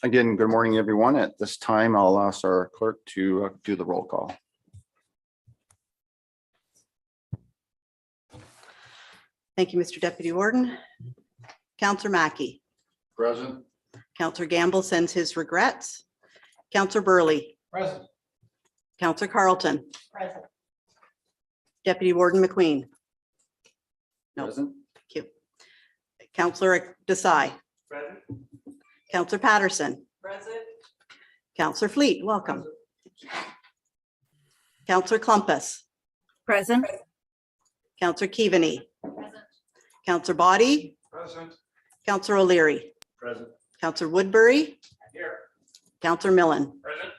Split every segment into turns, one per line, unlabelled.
Again, good morning, everyone. At this time, I'll ask our clerk to do the roll call.
Thank you, Mr. Deputy Warden. Councillor Mackey.
Present.
Councillor Gamble sends his regrets. Councillor Burley.
Present.
Councillor Carlton.
Present.
Deputy Warden McQueen. No.
Present.
Thank you. Councillor Desai.
Present.
Councillor Patterson.
Present.
Councillor Fleet, welcome. Councillor Clumpus.
Present.
Councillor Keaveney.
Present.
Councillor Body.
Present.
Councillor O'Leary.
Present.
Councillor Woodbury.
Here.
Councillor Millen.
Present.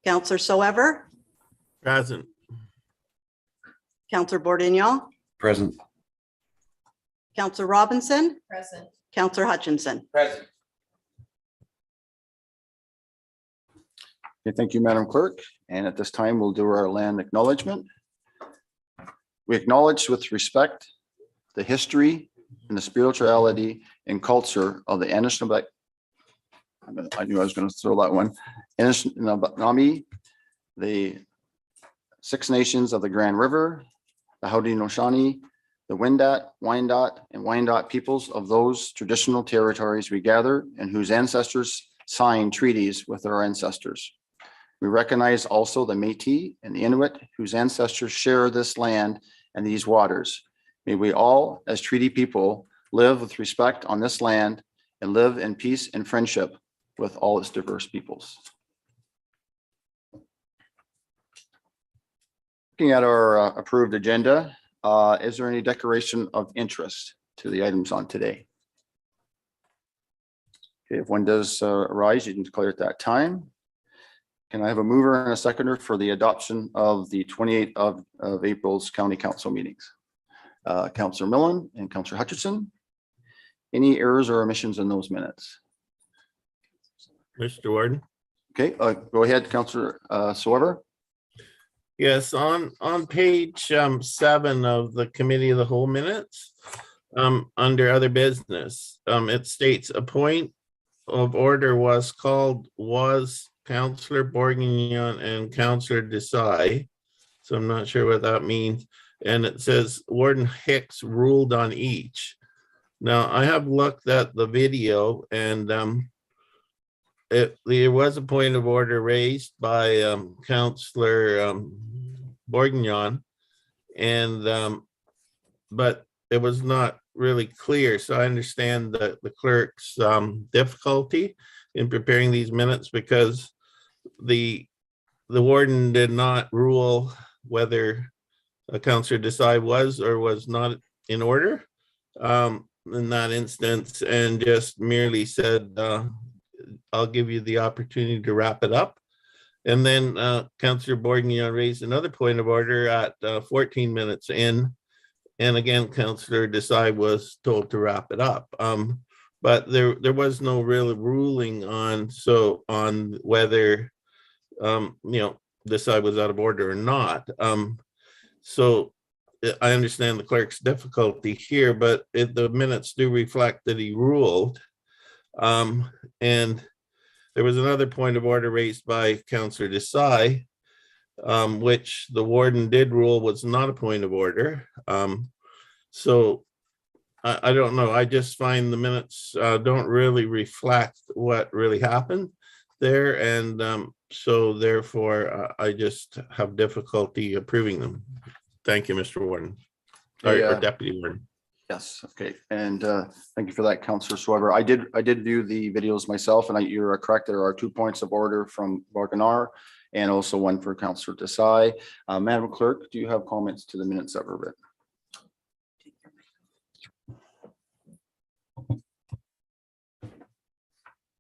Councillor Soever.
Present.
Councillor Bourdignon.
Present.
Councillor Robinson.
Present.
Councillor Hutchinson.
Present.
Okay, thank you, Madam Clerk. And at this time, we'll do our land acknowledgement. We acknowledge with respect the history and the spirituality and culture of the Anishinaabe. I knew I was going to throw that one. Anishinaabe, the Six Nations of the Grand River, the Haudenosaunee, the Wendat, Wyandot, and Wyandot peoples of those traditional territories we gather and whose ancestors signed treaties with our ancestors. We recognize also the Métis and the Inuit whose ancestors share this land and these waters. May we all, as treaty people, live with respect on this land and live in peace and friendship with all its diverse peoples. Looking at our approved agenda, is there any declaration of interest to the items on today? Okay, if one does arise, you can declare at that time. Can I have a mover and a seconder for the adoption of the 28th of April's County Council meetings? Councillor Millen and Councillor Hutchinson. Any errors or omissions in those minutes?
Mr. Warden.
Okay, go ahead, Councillor Soever.
Yes, on page 7 of the committee of the whole minutes, under other business, it states a point of order was called was Councillor Bourdignon and Councillor Desai. So I'm not sure what that means. And it says Warden Hicks ruled on each. Now I have looked at the video and there was a point of order raised by Councillor Bourdignon, and but it was not really clear. So I understand that the clerk's difficulty in preparing these minutes because the warden did not rule whether a Councillor Desai was or was not in order in that instance, and just merely said, I'll give you the opportunity to wrap it up. And then Councillor Bourdignon raised another point of order at 14 minutes in. And again, Councillor Desai was told to wrap it up. But there was no real ruling on whether Desai was out of order or not. So I understand the clerk's difficulty here, but the minutes do reflect that he ruled. And there was another point of order raised by Councillor Desai, which the warden did rule was not a point of order. So I don't know. I just find the minutes don't really reflect what really happened there. And so therefore, I just have difficulty approving them. Thank you, Mr. Warden, or Deputy Warden.
Yes, okay, and thank you for that, Councillor Soever. I did view the videos myself, and you're correct. There are 2 points of order from Bourdignon and also one for Councillor Desai. Madam Clerk, do you have comments to the minutes that were written?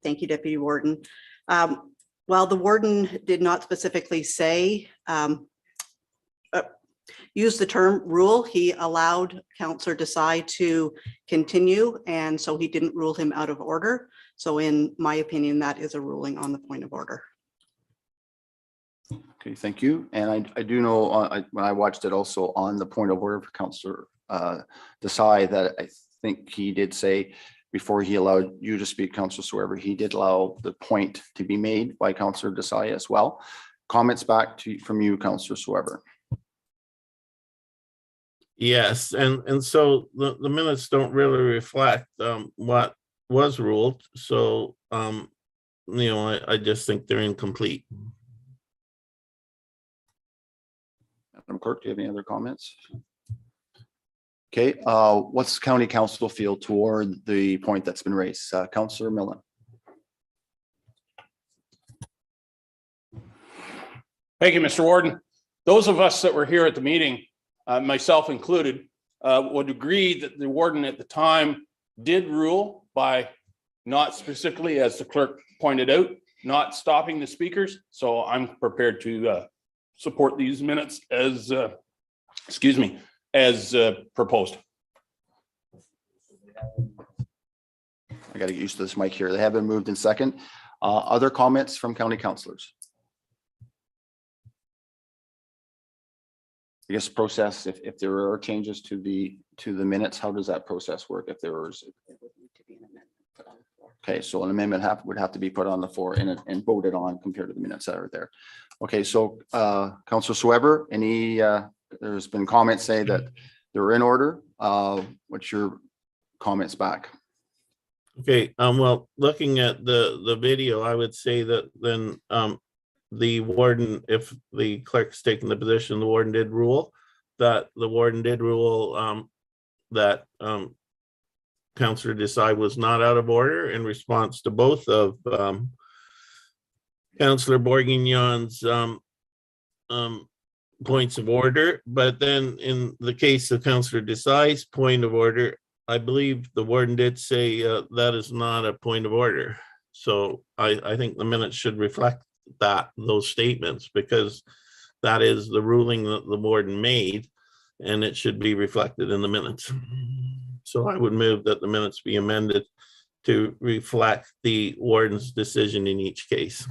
Thank you, Deputy Warden. While the warden did not specifically say use the term rule, he allowed Councillor Desai to continue, and so he didn't rule him out of order. So in my opinion, that is a ruling on the point of order.
Okay, thank you. And I do know when I watched it also on the point of order for Councillor Desai that I think he did say before he allowed you to speak, Councillor Swever, he did allow the point to be made by Councillor Desai as well. Comments back to from you, Councillor Swever.
Yes, and so the minutes don't really reflect what was ruled. So, I just think they're incomplete.
Madam Clerk, do you have any other comments? Okay, what's county council feel toward the point that's been raised? Councillor Millen.
Thank you, Mr. Warden. Those of us that were here at the meeting, myself included, would agree that the warden at the time did rule by not specifically, as the clerk pointed out, not stopping the speakers. So I'm prepared to support these minutes as, as proposed.
I got to get used to this mic here. They have been moved in second. Other comments from county councillors? I guess process, if there are changes to the minutes, how does that process work? If there was, okay, so an amendment would have to be put on the floor and voted on compared to the minutes that are there. Okay, so Councillor Swever, any there's been comments saying that they're in order. What's your comments back?
Okay, well, looking at the video, I would say that then the warden, if the clerk's taking the position, the warden did rule that Councillor Desai was not out of order in response to both of Councillor Bourguignon's points of order. But then in the case of Councillor Desai's point of order, I believe the warden did say that is not a point of order. So I think the minutes should reflect those statements, because that is the ruling that the warden made, and it should be reflected in the minutes. So I would move that the minutes be amended to reflect the warden's decision in each case.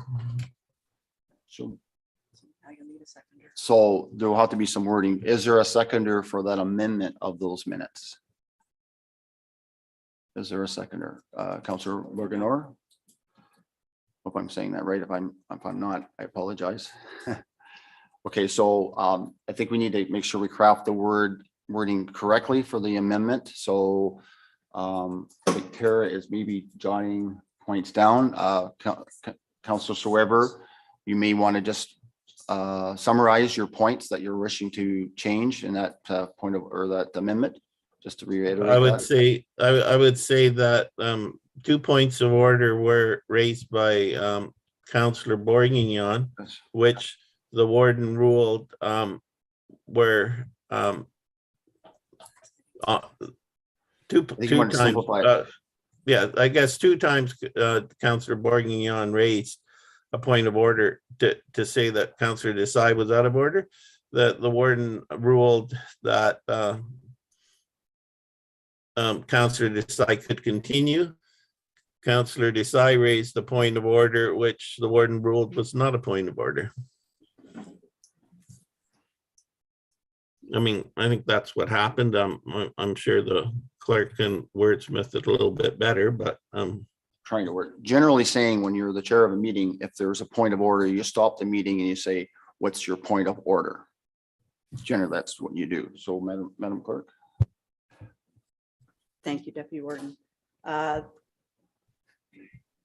So there will have to be some wording. Is there a seconder for that amendment of those minutes? Is there a seconder? Councillor Bourguignor? Hope I'm saying that right. If I'm not, I apologize. Okay, so I think we need to make sure we craft the wording correctly for the amendment. So I think Tara is maybe jotting points down. Councillor Swever, you may want to just summarize your points that you're wishing to change in that point of, or that amendment, just to reiterate.
I would say that 2 points of order were raised by Councillor Bourguignon, which the warden ruled were two times. Yeah, I guess 2 times Councillor Bourguignon raised a point of order to say that Councillor Desai was out of order. That the warden ruled that Councillor Desai could continue. Councillor Desai raised the point of order, which the warden ruled was not a point of order. I mean, I think that's what happened. I'm sure the clerk can wordsmith it a little bit better, but
trying to work. Generally saying, when you're the chair of a meeting, if there's a point of order, you stop the meeting and you say, what's your point of order? Generally, that's what you do. So Madam Clerk.
Thank you, Deputy Warden. The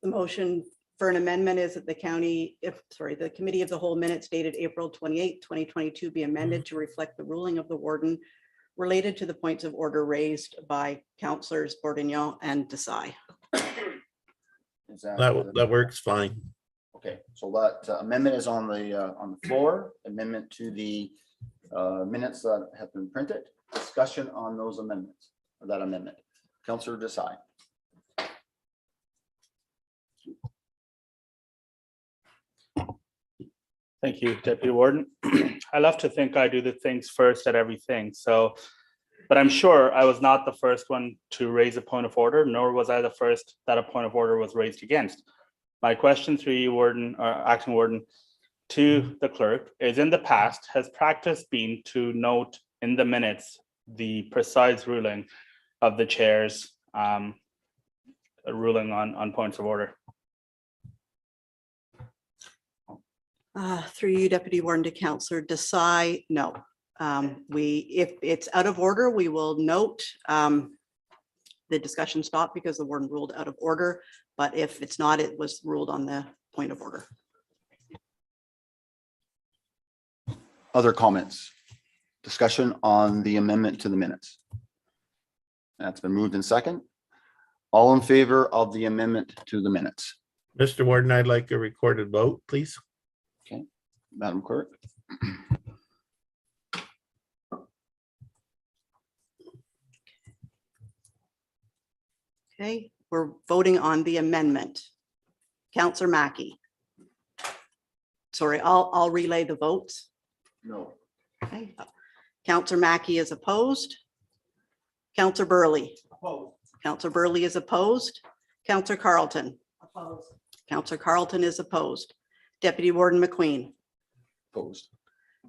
motion for an amendment is that the Committee of the Whole minutes dated April 28, 2022 be amended to reflect the ruling of the warden related to the points of order raised by Councillors Bourguignon and Desai.
that works fine.
Okay, so that amendment is on the floor. Amendment to the minutes that have been printed. Discussion on those amendments, or that amendment. Councillor Desai.
Thank you, Deputy Warden. I love to think I do the things first at everything. So, but I'm sure I was not the first one to raise a point of order, nor was I the first that a point of order was raised against. My question through you, Warden, or Acting Warden, to the clerk is, in the past, has practice been to note in the minutes the precise ruling of the chair's ruling on points of order.
Through you, Deputy Warden, to Councillor Desai, no. If it's out of order, we will note the discussion stopped because the warden ruled out of order. But if it's not, it was ruled on the point of order.
Other comments? Discussion on the amendment to the minutes? That's been moved in second. All in favor of the amendment to the minutes?
Mr. Warden, I'd like a recorded vote, please.
Madam Clerk?
Okay, we're voting on the amendment. Councillor Mackey. Sorry, I'll relay the votes.
No.
Okay. Councillor Mackey is opposed. Councillor Burley.
Opposed.
Councillor Burley is opposed. Councillor Carlton. Opposed. Councillor Carlton is opposed. Deputy Warden McQueen.
Opposed.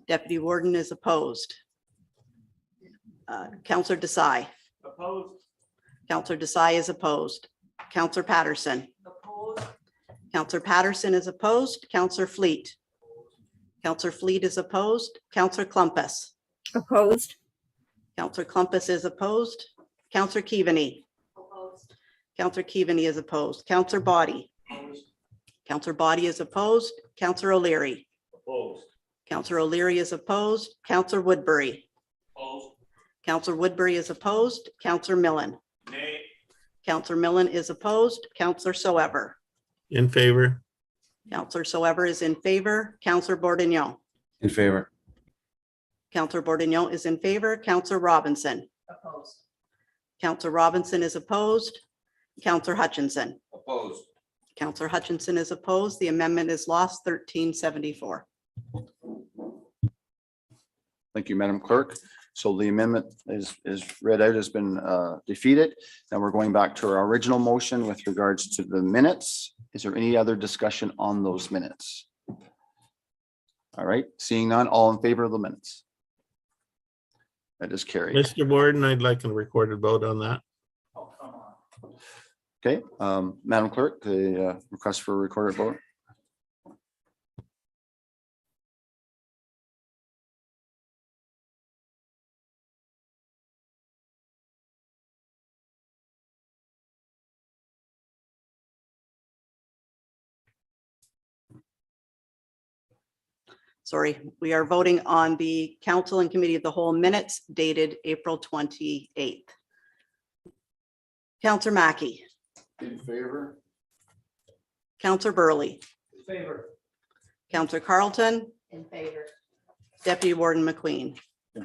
Deputy Warden is opposed. Councillor Desai.
Opposed.
Councillor Desai is opposed. Councillor Patterson.
Opposed.
Councillor Patterson is opposed. Councillor Fleet. Councillor Fleet is opposed. Councillor Clumpus.
Opposed.
Councillor Clumpus is opposed. Councillor Keaveney.
Opposed.
Councillor Keaveney is opposed. Councillor Body. Councillor Body is opposed. Councillor O'Leary.
Opposed.
Councillor O'Leary is opposed. Councillor Woodbury.
Opposed.
Councillor Woodbury is opposed. Councillor Millen.
Nay.
Councillor Millen is opposed. Councillor Soever.
In favor?
Councillor Soever is in favor. Councillor Bordignon.
In favor.
Councillor Bordignon is in favor. Councillor Robinson.
Opposed.
Councillor Robinson is opposed. Councillor Hutchinson.
Opposed.
Councillor Hutchinson is opposed. The amendment is lost 1374.
Thank you, Madam Clerk. So the amendment is read out, has been defeated. Now we're going back to our original motion with regards to the minutes. Is there any other discussion on those minutes? All right, seeing none, all in favor of the minutes? That is carried.
Mr. Warden, I'd like a recorded vote on that.
Oh, come on.
Okay, Madam Clerk, the request for a recorded vote.
Sorry, we are voting on the council and committee of the whole minutes dated April 28th. Councillor Mackey.
In favor.
Councillor Burley.
In favor.
Councillor Carlton.
In favor.
Deputy Warden McQueen.
In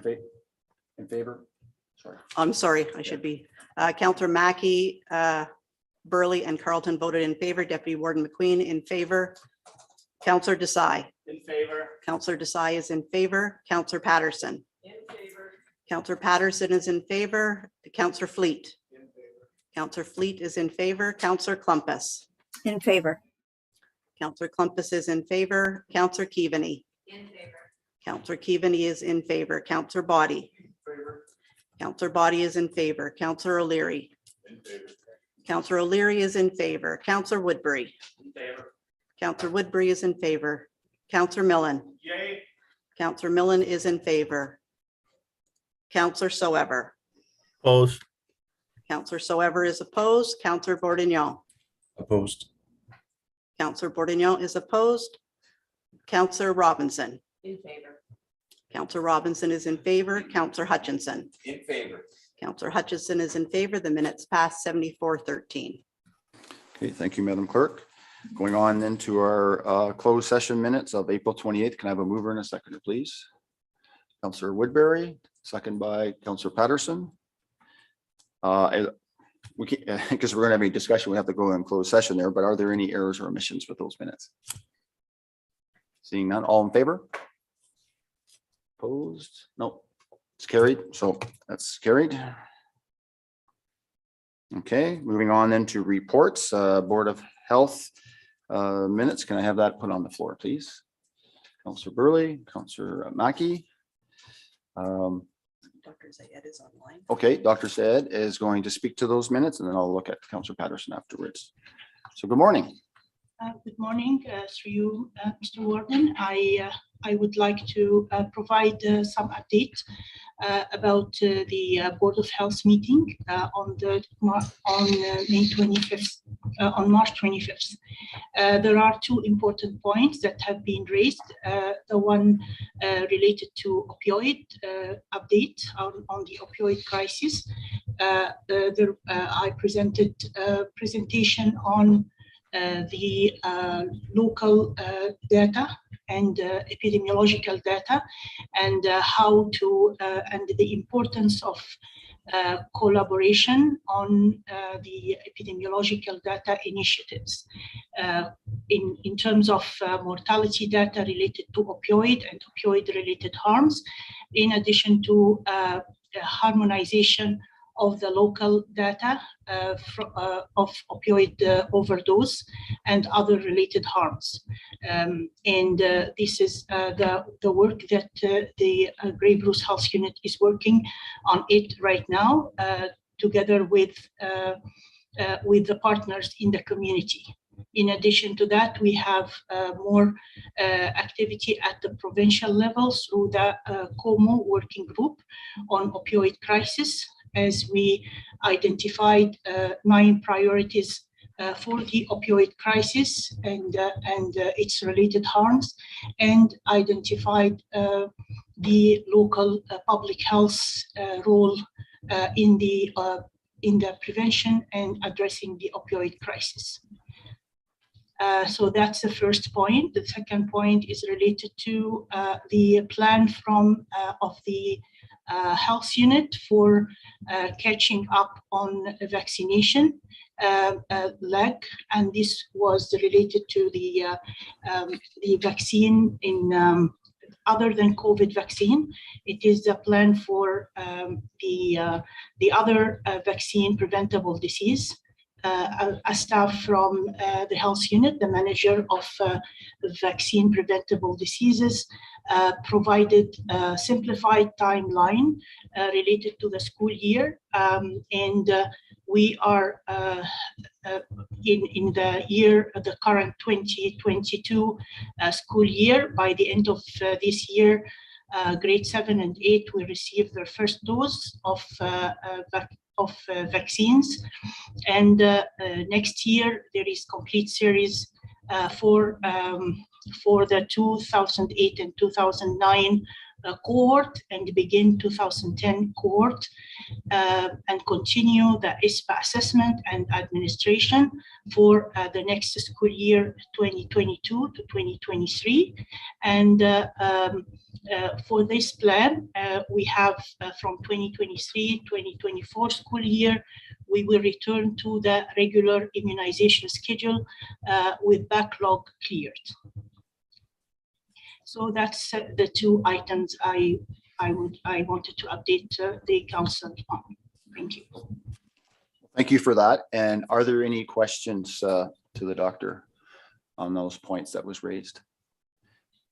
favor. Sorry.
I'm sorry, I should be. Councillor Mackey, Burley and Carlton voted in favor. Deputy Warden McQueen in favor. Councillor Desai.
In favor.
Councillor Desai is in favor. Councillor Patterson.
In favor.
Councillor Patterson is in favor. Councillor Fleet.
In favor.
Councillor Fleet is in favor. Councillor Clumpus.
In favor.
Councillor Clumpus is in favor. Councillor Keaveney.
In favor.
Councillor Keaveney is in favor. Councillor Body.
In favor.
Councillor Body is in favor. Councillor O'Leary.
In favor.
Councillor O'Leary is in favor. Councillor Woodbury.
In favor.
Councillor Woodbury is in favor. Councillor Millen.
Yay.
Councillor Millen is in favor. Councillor Soever.
Opposed?
Councillor Soever is opposed. Councillor Bordignon.
Opposed.
Councillor Bordignon is opposed. Councillor Robinson.
In favor.
Councillor Robinson is in favor. Councillor Hutchinson.
In favor.
Councillor Hutchinson is in favor. The minutes pass 74-13.
Okay, thank you, Madam Clerk. Going on then to our closed session minutes of April 28th. Can I have a mover and a seconder, please? Councillor Woodbury, second by Councillor Patterson. We can't, because we're going to have a discussion, we have to go in closed session there, but are there any errors or omissions with those minutes? Seeing none, all in favor? Opposed? No, it's carried. So that's carried. Okay, moving on then to reports, Board of Health minutes. Can I have that put on the floor, please? Councillor Burley, Councillor Mackey.
Dr. Zayed is online.
Okay, Dr. Syed is going to speak to those minutes and then I'll look at Councillor Patterson afterwards. So good morning.
Good morning, through you, Mr. Warden. I would like to provide some update about the Board of Health meeting on May 25th, on March 25th. There are two important points that have been raised. The one related to opioid update on the opioid crisis. I presented a presentation on the local data and epidemiological data, and how to and the importance of collaboration on the epidemiological data initiatives in terms of mortality data related to opioid and opioid related harms, in addition to harmonization of the local data of opioid overdose and other related harms. This is the work that the Grey Bruce Health Unit is working on it right now, together with the partners in the community. In addition to that, we have more activity at the provincial level through the COMO working group on opioid crisis, as we identified 9 priorities for the opioid crisis and its related harms, and identified the local public health role in the prevention and addressing the opioid crisis. So that's the first point. The second point is related to the plan of the health unit for catching up on vaccination lag, and this was related to the vaccine in other than COVID vaccine. It is a plan for the other vaccine preventable disease. A staff from the health unit, the manager of vaccine preventable diseases, provided a simplified timeline related to the school year, and we are in the current 2022 school year. By the end of this year, grade 7 and 8 will receive their first dose of vaccines, and next year there is complete series for the 2008 and 2009 cohort, and begin 2010 cohort, and continue the ISPA assessment and administration for the next school year 2022 to 2023. And for this plan, we have from 2023-2024 school year, we will return to the regular immunization schedule with backlog cleared. So that's the two items I wanted to update the council on. Thank you.
Thank you for that. And are there any questions to the doctor on those points that was raised?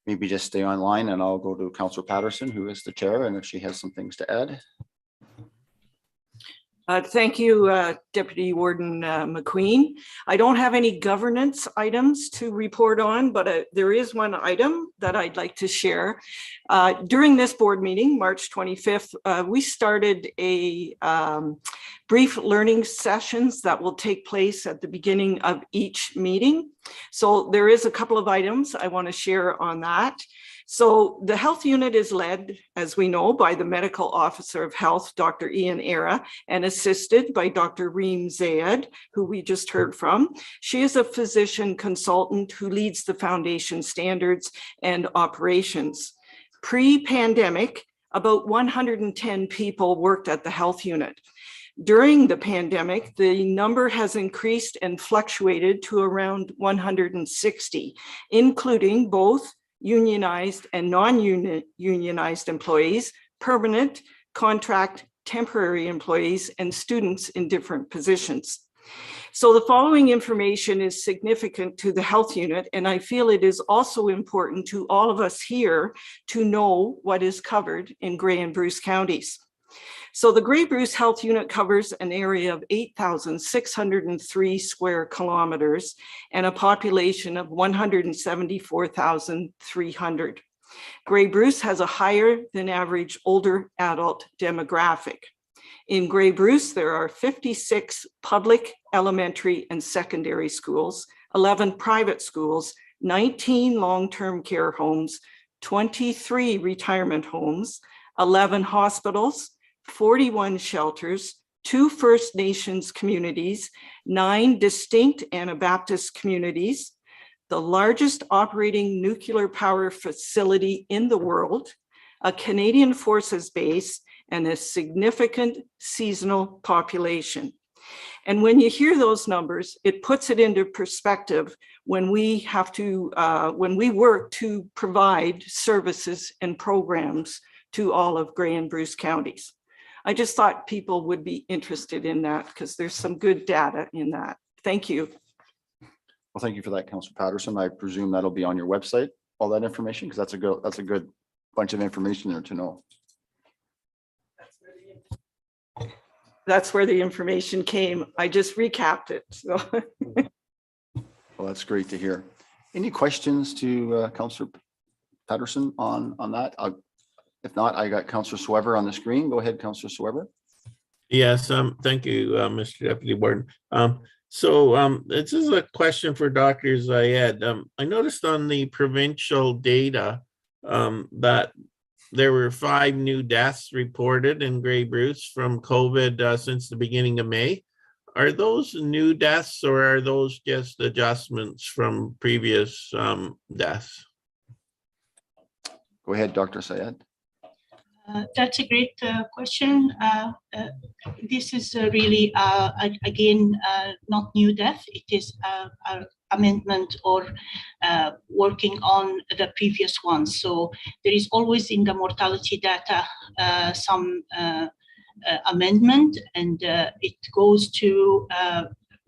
Maybe just stay online and I'll go to Councillor Patterson, who is the chair, and if she has some things to add.
Thank you, Deputy Warden McQueen. I don't have any governance items to report on, but there is one item that I'd like to share. During this board meeting, March 25th, we started a brief learning sessions that will take place at the beginning of each meeting. So there is a couple of items I want to share on that. So the health unit is led, as we know, by the Medical Officer of Health, Dr. Ian Era, and assisted by Dr. Reem Zayed, who we just heard from. She is a physician consultant who leads the foundation standards and operations. Pre-pandemic, about 110 people worked at the health unit. During the pandemic, the number has increased and fluctuated to around 160, including both unionized and non-unionized employees, permanent, contract, temporary employees, and students in different positions. So the following information is significant to the health unit, and I feel it is also important to all of us here to know what is covered in Grey and Bruce counties. So the Grey Bruce Health Unit covers an area of 8,603 square kilometers and a population of 174,300. Grey Bruce has a higher than average older adult demographic. In Grey Bruce, there are 56 public elementary and secondary schools, 11 private schools, 19 long-term care homes, 23 retirement homes, 11 hospitals, 41 shelters, 2 First Nations communities, 9 distinct Anabaptist communities, the largest operating nuclear power facility in the world, a Canadian Forces base, and a significant seasonal population. And when you hear those numbers, it puts it into perspective when we work to provide services and programs to all of Grey and Bruce counties. I just thought people would be interested in that because there's some good data in that. Thank you.
Well, thank you for that, Councillor Patterson. I presume that'll be on your website, all that information, because that's a good bunch of information there to know.
That's where the information came. I just recapped it. So.
Well, that's great to hear. Any questions to Councillor Patterson on that? If not, I got Councillor Swever on the screen. Go ahead, Councillor Swever.
Yes, thank you, Mr. Deputy Warden. This is a question for Dr. Zayed. I noticed on the provincial data that there were 5 new deaths reported in Grey Bruce from COVID since the beginning of May. Are those new deaths or are those just adjustments from previous deaths?
Go ahead, Dr. Zayed.
That's a great question. This is really, again, not new death. It is an amendment or working on the previous ones. So there is always in the mortality data some amendment, and it goes to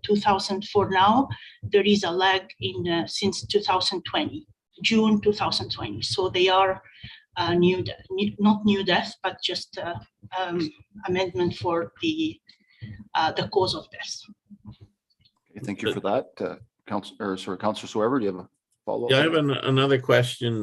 2004 now. There is a lag in since 2020, June 2020. So they are not new death, but just amendment for the cause of death.
Okay, thank you for that, Councillor Swever. Do you have a follow-up?
Yeah, I have another question.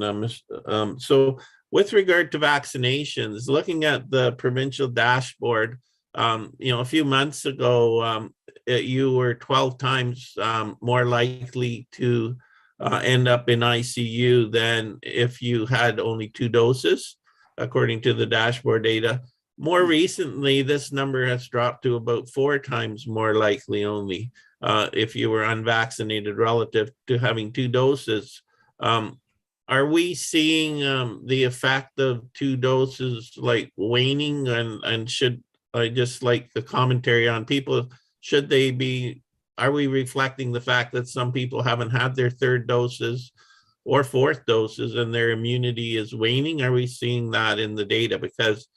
So with regard to vaccinations, looking at the provincial dashboard, a few months ago, you were 12 times more likely to end up in ICU than if you had only 2 doses, according to the dashboard data. More recently, this number has dropped to about 4 times more likely only if you were unvaccinated relative to having 2 doses. Are we seeing the effect of 2 doses like waning, and should I just like the commentary on people, should they be, are we reflecting the fact that some people haven't had their 3rd doses or 4th doses and their immunity is waning? Are we seeing that in the data? Because,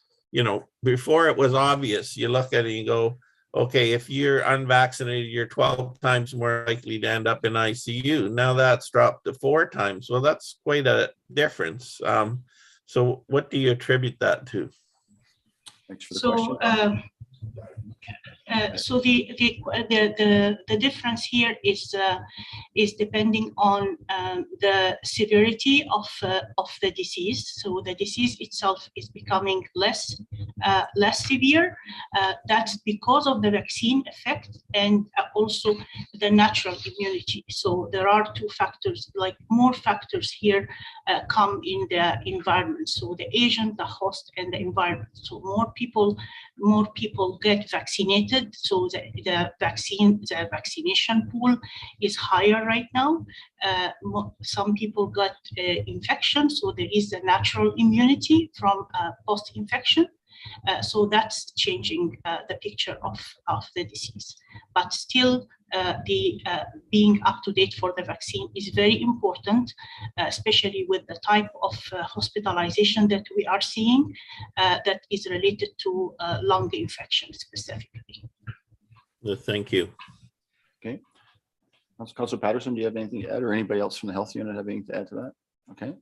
before it was obvious, you look at it and you go, okay, if you're unvaccinated, you're 12 times more likely to end up in ICU. Now that's dropped to 4 times. Well, that's quite a difference. So what do you attribute that to?
Thanks for the question.
So the difference here is depending on the severity of the disease. So the disease itself is becoming less severe. That's because of the vaccine effect and also the natural immunity. So there are 2 factors, like more factors here come in the environment. So the agent, the host, and the environment. So more people get vaccinated. So the vaccination pool is higher right now. Some people got infection, so there is a natural immunity from post-infection. So that's changing the picture of the disease. But still, being up to date for the vaccine is very important, especially with the type of hospitalization that we are seeing that is related to lung infection specifically.
Thank you.
Okay. Councillor Patterson, do you have anything to add, or anybody else from the health unit have anything to add to that? Okay.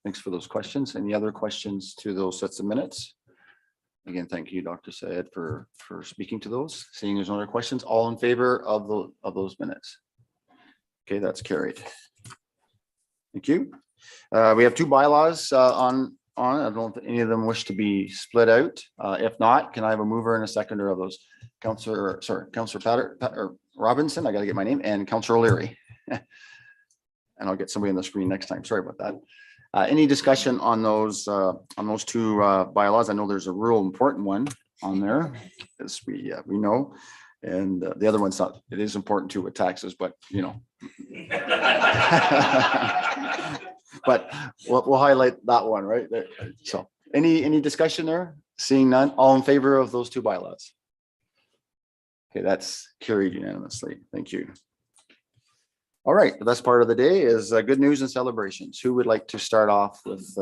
Thanks for those questions. Any other questions to those sets of minutes? again, thank you, Dr. Syed, for speaking to those. Seeing there's no other questions, all in favor of those minutes? Okay, that's carried. Thank you. We have two bylaws on. I don't know if any of them wish to be split out. If not, can I have a mover and a seconder of those? Councillor Robinson, I got to get my name, and Councillor O'Leary. And I'll get somebody on the screen next time. Sorry about that. Any discussion on those two bylaws? I know there's a real important one on there, as we know, and the other one's not. It is important too with taxes, but you know. But we'll highlight that one right there. So, any discussion there? Seeing none, all in favor of those two bylaws? Okay, that's carried unanimously. Thank you. All right, the best part of the day is good news and celebrations. Who would like to start off with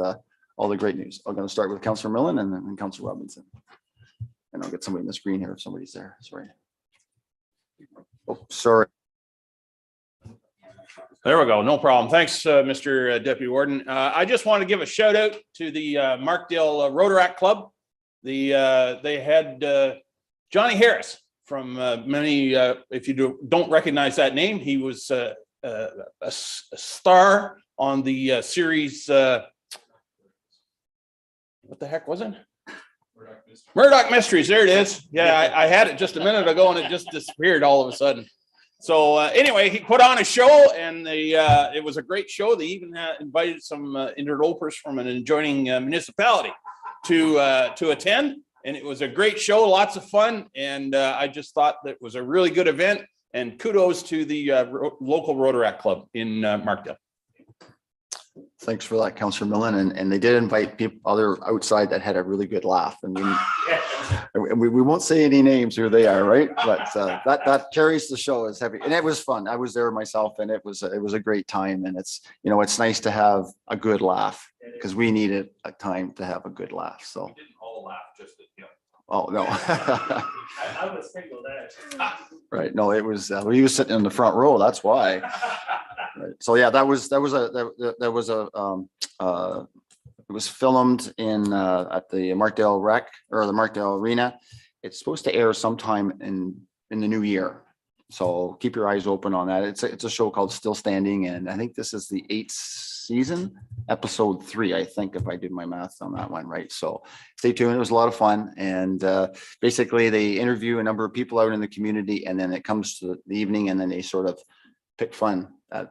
all the great news? I'm going to start with Councillor Millen and then Councillor Robinson. And I'll get somebody on the screen here if somebody's there. Sorry. Oh, sorry.
There we go. No problem. Thanks, Mr. Deputy Warden. I just want to give a shout out to the Markdale Rotaract Club. They had Johnny Harris from many, if you don't recognize that name, he was a star on the series. What the heck was it? Murdoch Mysteries. There it is. Yeah, I had it just a minute ago and it just disappeared all of a sudden. So anyway, he put on a show and it was a great show. They even invited some interlopers from an adjoining municipality to attend. And it was a great show, lots of fun. And I just thought that was a really good event. And kudos to the local Rotaract Club in Markdale.
Thanks for that, Councillor Millen. And they did invite people other outside that had a really good laugh. And we won't say any names who they are, right? But that carries the show as heavy. And it was fun. I was there myself, and it was a great time. And it's nice to have a good laugh because we needed a time to have a good laugh. So.
We didn't all laugh, just that,
Oh no.
I was singled out.
Right. No, it was he was sitting in the front row. That's why. Right. So yeah, it was filmed in at the Markdale Rec or the Markdale Arena. It's supposed to air sometime in the new year. So keep your eyes open on that. It's a show called Still Standing, and I think this is the 8th season, episode 3, I think, if I did my math on that one right. So stay tuned. It was a lot of fun, and basically they interview a number of people out in the community, and then it comes to the evening, and then they sort of pick fun at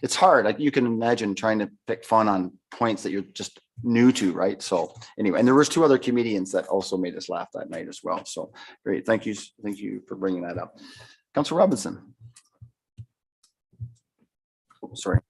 it's hard. Like you can imagine trying to pick fun on points that you're just new to, right? So anyway, and there was 2 other comedians that also made us laugh that night as well. So great. Thank you for bringing that up. Councillor Robinson. Oh, sorry.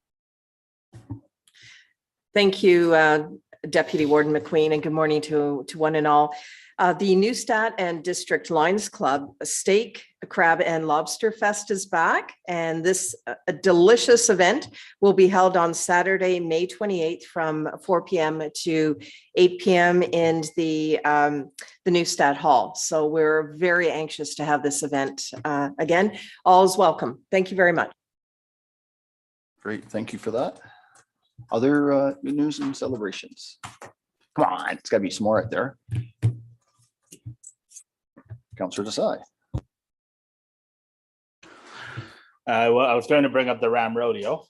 Thank you, Deputy Warden McQueen, and good morning to one and all. The Neustadt and District Lions Club Steak, Crab and Lobster Fest is back, and this delicious event will be held on Saturday, May 28th from 4 p.m. to 8 p.m. in the Neustadt Hall. So we're very anxious to have this event. Again, all is welcome. Thank you very much.
Great, thank you for that. Other good news and celebrations. Come on, it's got to be some more out there. Councillor Desai.
Well, I was going to bring up the Ram Rodeo,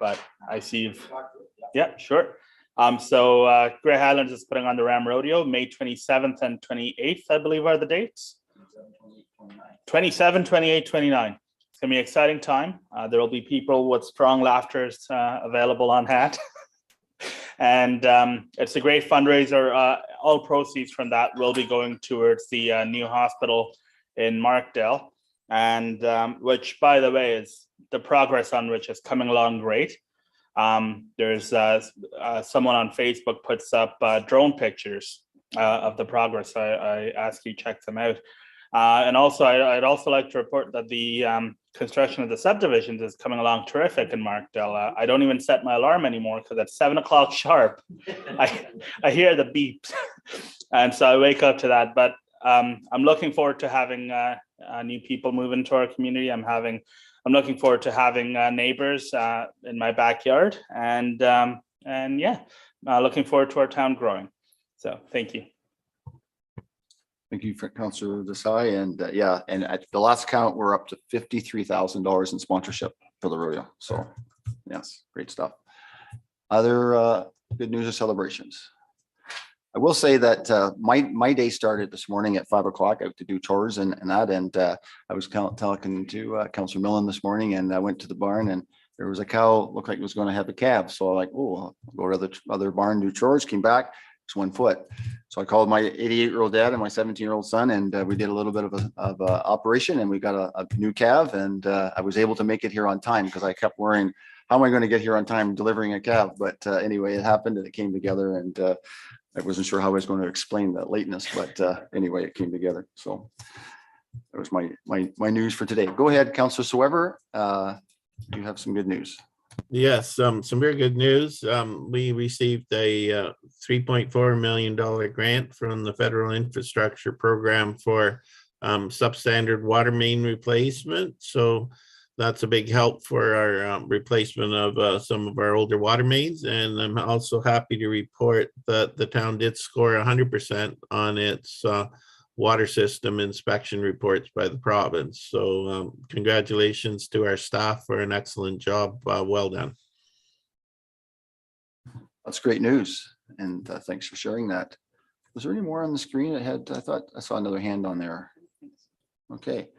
but I see you've, yeah, sure. So Grey Highlands is putting on the Ram Rodeo, May 27th and 28th, I believe are the dates. 27, 28, 29. It's gonna be an exciting time. There will be people with strong laughters available on hand. And it's a great fundraiser. All proceeds from that will be going towards the new hospital in Markdale, and which, by the way, is the progress on which is coming along great. There's someone on Facebook puts up drone pictures of the progress. I ask you check them out. And also, I'd also like to report that the construction of the subdivisions is coming along terrific in Markdale. I don't even set my alarm anymore because at 7 o'clock sharp, I hear the beeps, and so I wake up to that. But I'm looking forward to having new people move into our community. I'm looking forward to having neighbors in my backyard, and yeah, looking forward to our town growing. So thank you.
Thank you for Councillor Desai. And yeah, and at the last count, we're up to $53,000 in sponsorship for the rodeo. So yes, great stuff. Other good news or celebrations? I will say that my day started this morning at 5 o'clock out to do chores and that. And I was talking to Councillor Millen this morning, and I went to the barn and there was a cow, looked like it was going to have a calf. So I'm like, oh, I'll go to the other barn, do chores, came back, it's 1 foot. So I called my 88-year-old dad and my 17-year-old son, and we did a little bit of a operation, and we got a new calf, and I was able to make it here on time because I kept worrying, how am I going to get here on time delivering a calf? But anyway, it happened and it came together, and I wasn't sure how I was going to explain that lateness, but anyway, it came together. So that was my news for today. Go ahead, Councillor Soever. You have some good news.
Yes, some very good news. We received a $3.4 million grant from the Federal Infrastructure Program for substandard water main replacement. So that's a big help for our replacement of some of our older water mains. And I'm also happy to report that the town did score 100% on its water system inspection reports by the province. So congratulations to our staff for an excellent job. Well done.
That's great news. And thanks for sharing that. Was there any more on the screen? I thought I saw another hand on there. Okay.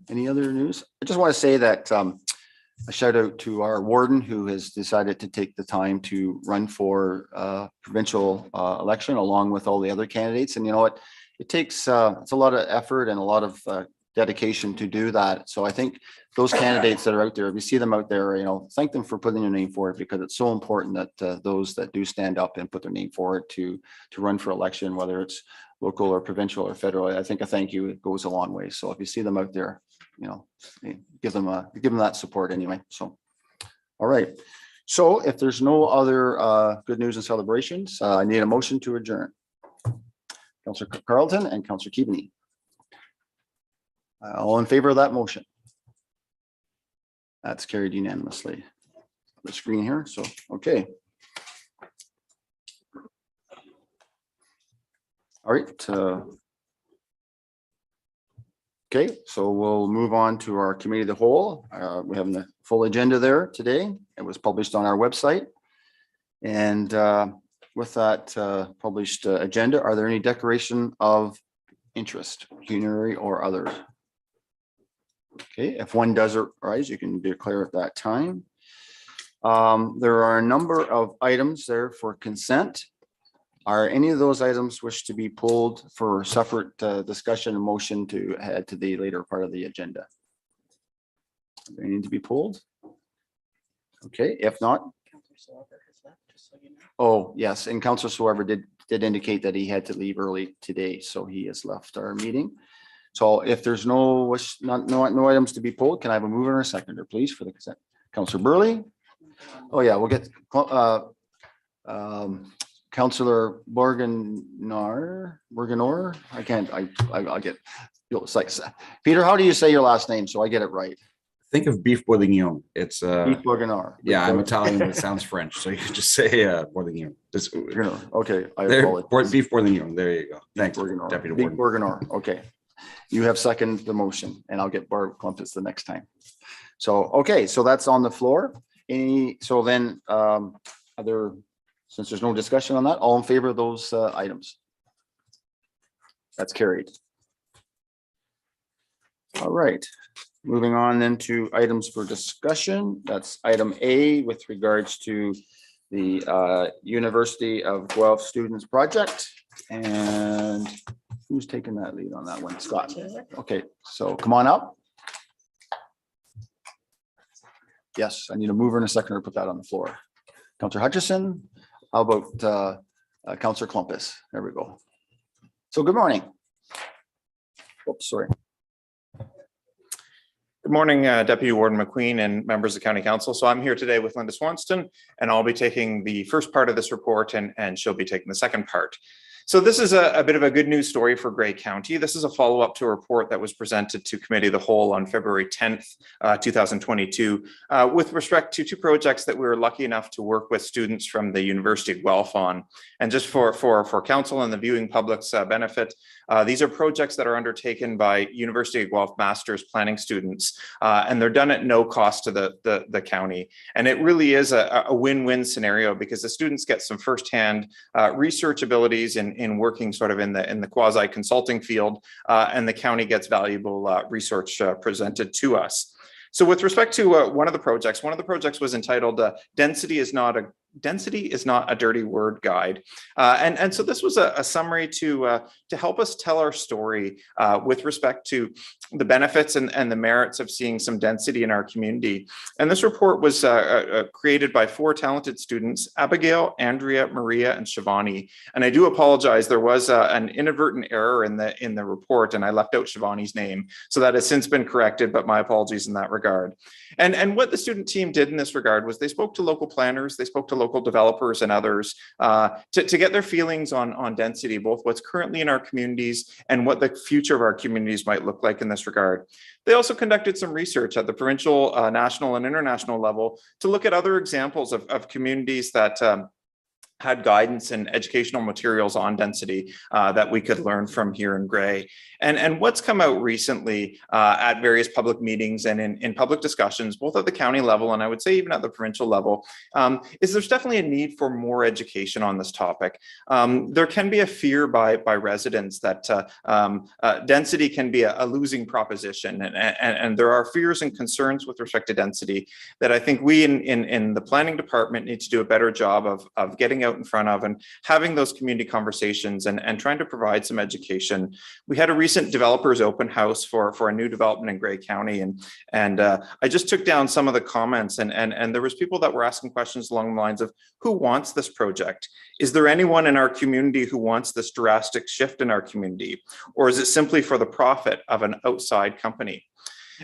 Any other news? I just want to say that a shout out to our warden who has decided to take the time to run for provincial election along with all the other candidates. And you know what? It takes it's a lot of effort and a lot of dedication to do that. So I think those candidates that are out there, if you see them out there, you know, thank them for putting their name forward, because it's so important that those that do stand up and put their name forward to run for election, whether it's local or provincial or federal, I think a thank you goes a long way. So if you see them out there, you know, give them that support anyway. So, all right. So if there's no other good news and celebrations, I need a motion to adjourn. Councillor Carlton and Councillor Keaveney. All in favor of that motion? That's carried unanimously. The screen here. So, okay. All right. Okay, so we'll move on to our committee of the whole. We have the full agenda there today. It was published on our website. And with that published agenda, are there any declaration of interest, pecuniary or others? Okay, if one does arise, you can declare at that time. There are a number of items there for consent. Are any of those items wish to be pulled for separate discussion and motion to head to the later part of the agenda? They need to be pulled. Okay, if not. Oh, yes, and Councillor Soever did indicate that he had to leave early today, so he has left our meeting. So if there's no items to be pulled, can I have a mover and a seconder, please, for the consent? Councillor Burley. Oh yeah, we'll get Councillor Borganor. I'll get. Peter, how do you say your last name so I get it right?
Think of beef bourguignon. It's
Beef Borganor.
yeah, I'm Italian, but it sounds French, so you can just say bourguignon.
Okay, I
There,
apologize.
beef bourguignon. There you go. Thanks,
Borganor.
Deputy
Beef
Warden.
Borganor. Okay, you have seconded the motion, and I'll get Barb Clumpus the next time. So okay, so that's on the floor. So then since there's no discussion on that, all in favor of those items? That's carried. All right, moving on then to items for discussion. That's item A with regards to the University of Guelph Students Project. And who's taking that lead on that one? Scott. Okay, so come on up. Yes, I need a mover and a seconder to put that on the floor. Councillor Hutchison, how about Councillor Clumpus? There we go. So good morning. Oops, sorry.
Good morning, Deputy Warden McQueen and members of County Council. So I'm here today with Linda Swanston, and I'll be taking the first part of this report and she'll be taking the second part. So this is a bit of a good news story for Grey County. This is a follow-up to a report that was presented to Committee of the Whole on February 10th, 2022, with respect to two projects that we were lucky enough to work with students from the University of Guelph on. And just for council and the viewing public's benefit, these are projects that are undertaken by University of Guelph Master's planning students, and they're done at no cost to the county. And it really is a win-win scenario because the students get some firsthand research abilities in working sort of in the quasi consulting field, and the county gets valuable research presented to us. So with respect to one of the projects was entitled Density is Not a Dirty Word Guide. And so this was a summary to help us tell our story with respect to the benefits and the merits of seeing some density in our community. And this report was created by 4 talented students, Abigail, Andrea, Maria, and Shivani. And I do apologize, there was an inadvertent error in the report, and I left out Shivani's name. So that has since been corrected, but my apologies in that regard. And what the student team did in this regard was they spoke to local planners, they spoke to local developers and others to get their feelings on density, both what's currently in our communities and what the future of our communities might look like in this regard. They also conducted some research at the provincial, national, and international level to look at other examples of communities that had guidance and educational materials on density that we could learn from here in Grey. And what's come out recently at various public meetings and in public discussions, both at the county level and I would say even at the provincial level, is there's definitely a need for more education on this topic. There can be a fear by residents that density can be a losing proposition, and there are fears and concerns with respect to density that I think we in the planning department need to do a better job of getting out in front of and having those community conversations and trying to provide some education. We had a recent developers open house for a new development in Grey County, and I just took down some of the comments, and there was people that were asking questions along the lines of, who wants this project? Is there anyone in our community who wants this drastic shift in our community? Or is it simply for the profit of an outside company?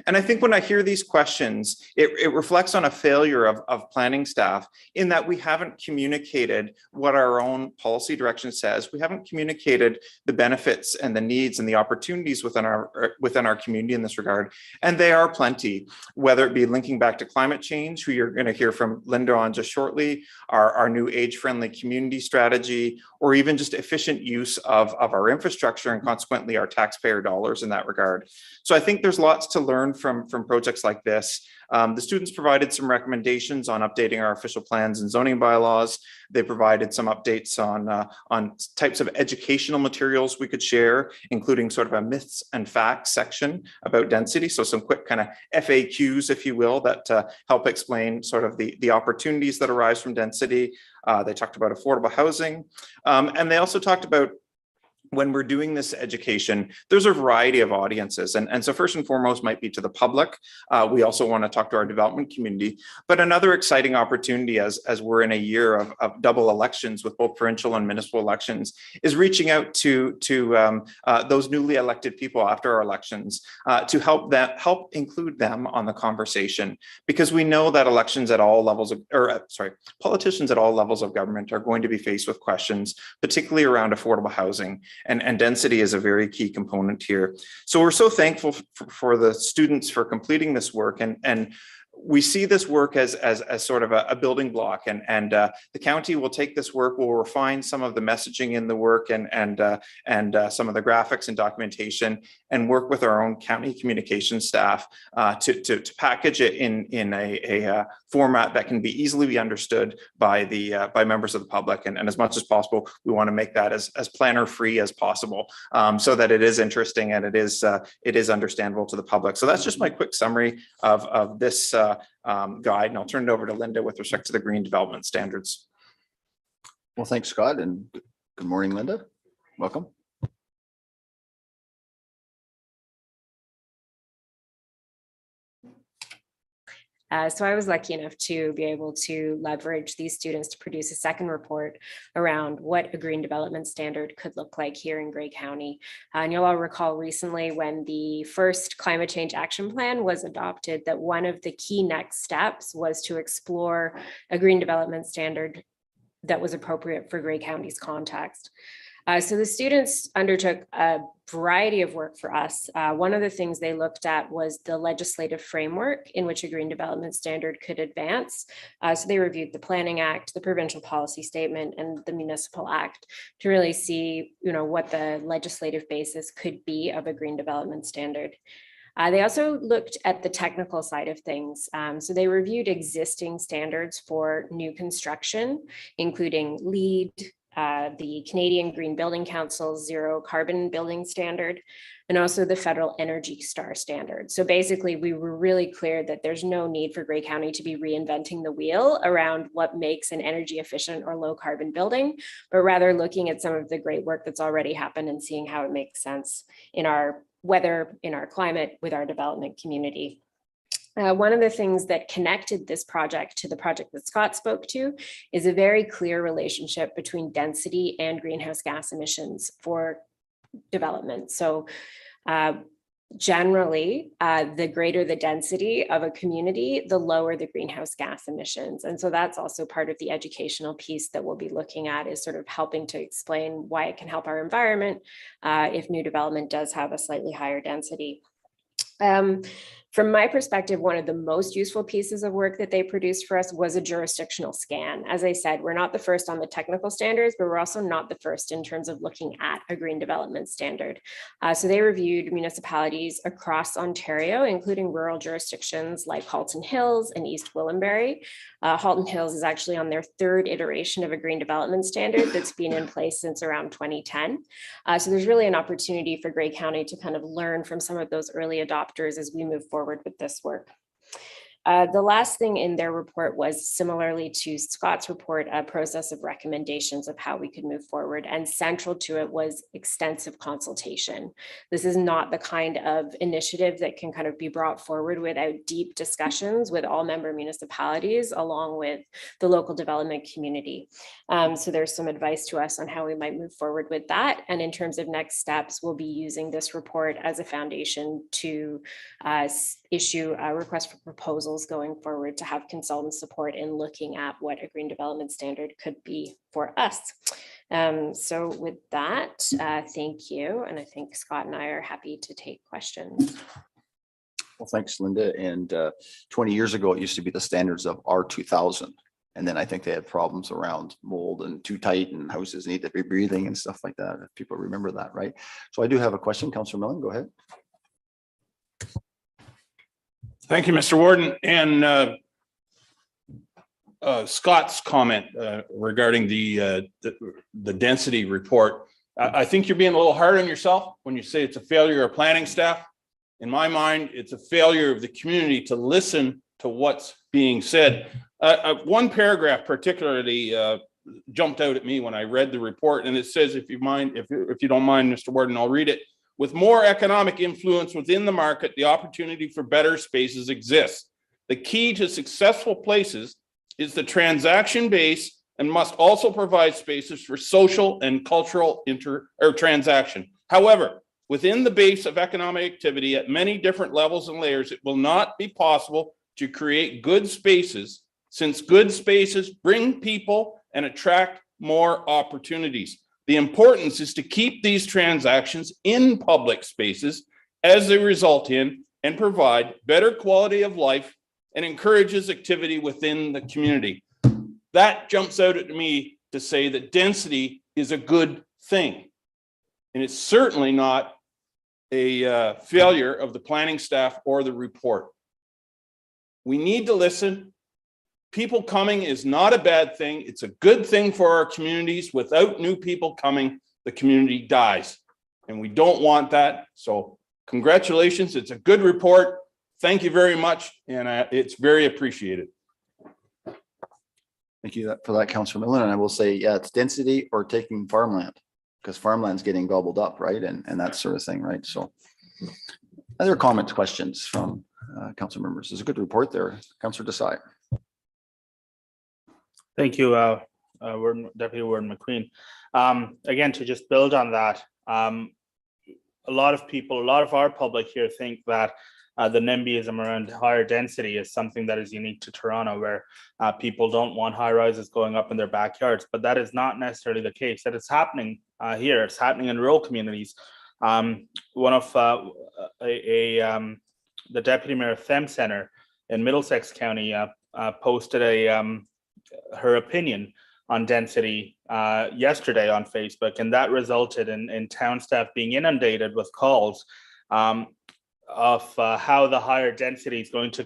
And I think when I hear these questions, it reflects on a failure of planning staff in that we haven't communicated what our own policy direction says. We haven't communicated the benefits and the needs and the opportunities within our community in this regard. And they are plenty, whether it be linking back to climate change, who you're going to hear from Linda on just shortly, our new age-friendly community strategy, or even just efficient use of our infrastructure and consequently our taxpayer dollars in that regard. So I think there's lots to learn from projects like this. The students provided some recommendations on updating our official plans and zoning bylaws. They provided some updates on types of educational materials we could share, including sort of a myths and facts section about density. So some quick kind of FAQs, if you will, that help explain sort of the opportunities that arise from density. They talked about affordable housing, and they also talked about, when we're doing this education, there's a variety of audiences. And so first and foremost might be to the public. We also want to talk to our development community. But another exciting opportunity as we're in a year of double elections with both provincial and municipal elections is reaching out to those newly elected people after our elections to help include them on the conversation. Because we know that elections at all levels of, politicians at all levels of government are going to be faced with questions, particularly around affordable housing. And density is a very key component here. So we're so thankful for the students for completing this work, and we see this work as sort of a building block, and the county will take this work, will refine some of the messaging in the work and some of the graphics and documentation, and work with our own county communication staff to package it in a format that can be easily understood by members of the public. And as much as possible, we want to make that as planner free as possible, so that it is interesting and it is understandable to the public. So that's just my quick summary of this guide, and I'll turn it over to Linda with respect to the green development standards.
Well, thanks, Scott, and good morning, Linda. Welcome.
So I was lucky enough to be able to leverage these students to produce a second report around what a green development standard could look like here in Grey County. And you'll all recall recently when the first climate change action plan was adopted, that one of the key next steps was to explore a green development standard that was appropriate for Grey County's context. So the students undertook a variety of work for us. One of the things they looked at was the legislative framework in which a green development standard could advance. So they reviewed the Planning Act, the Provincial Policy Statement, and the Municipal Act to really see, what the legislative basis could be of a green development standard. They also looked at the technical side of things. So they reviewed existing standards for new construction, including LEED, the Canadian Green Building Council's Zero Carbon Building Standard, and also the Federal Energy Star Standard. So basically, we were really clear that there's no need for Grey County to be reinventing the wheel around what makes an energy efficient or low carbon building, but rather looking at some of the great work that's already happened and seeing how it makes sense in our weather, in our climate, with our development community. One of the things that connected this project to the project that Scott spoke to is a very clear relationship between density and greenhouse gas emissions for development. So generally, the greater the density of a community, the lower the greenhouse gas emissions. And so that's also part of the educational piece that we'll be looking at, is sort of helping to explain why it can help our environment if new development does have a slightly higher density. From my perspective, one of the most useful pieces of work that they produced for us was a jurisdictional scan. As I said, we're not the first on the technical standards, but we're also not the first in terms of looking at a green development standard. So they reviewed municipalities across Ontario, including rural jurisdictions like Halton Hills and East Gwillimbury. Halton Hills is actually on their third iteration of a green development standard that's been in place since around 2010. So there's really an opportunity for Grey County to kind of learn from some of those early adopters as we move forward with this work. The last thing in their report was, similarly to Scott's report, a process of recommendations of how we could move forward, and central to it was extensive consultation. This is not the kind of initiative that can kind of be brought forward without deep discussions with all member municipalities along with the local development community. So there's some advice to us on how we might move forward with that. And in terms of next steps, we'll be using this report as a foundation to issue a request for proposals going forward to have consultant support in looking at what a green development standard could be for us. So with that, thank you. And I think Scott and I are happy to take questions.
Well, thanks, Linda. And 20 years ago, it used to be the standards of R2000. And then I think they had problems around mold and too tight and houses need to be breathing and stuff like that. If people remember that, right? So I do have a question. Councillor Millen, go ahead.
Thank you, Mr. Warden. And Scott's comment regarding the density report. I think you're being a little hard on yourself when you say it's a failure of planning staff. In my mind, it's a failure of the community to listen to what's being said. One paragraph particularly jumped out at me when I read the report, and it says, if you don't mind, Mr. Warden, I'll read it. With more economic influence within the market, the opportunity for better spaces exists. The key to successful places is the transaction base and must also provide spaces for social and cultural transaction. However, within the base of economic activity at many different levels and layers, it will not be possible to create good spaces, since good spaces bring people and attract more opportunities. The importance is to keep these transactions in public spaces as they result in and provide better quality of life and encourages activity within the community. That jumps out at me to say that density is a good thing. And it's certainly not a failure of the planning staff or the report. We need to listen. People coming is not a bad thing. It's a good thing for our communities. Without new people coming, the community dies. And we don't want that. So congratulations. It's a good report. Thank you very much. And it's very appreciated.
Thank you for that, Councillor Millen. And I will say, yeah, it's density or taking farmland, because farmland's getting gobbled up, right? And that sort of thing, right? So other comments, questions from council members? There's a good report there. Councillor Desai.
Thank you, Deputy Warden McQueen. Again, to just build on that, a lot of people, a lot of our public here think that the NIMBYism around higher density is something that is unique to Toronto, where people don't want high rises going up in their backyards, but that is not necessarily the case. That it's happening here. It's happening in rural communities. One of the deputy mayor of Them Center in Middlesex County posted her opinion on density yesterday on Facebook, and that resulted in town staff being inundated with calls of how the higher density is going to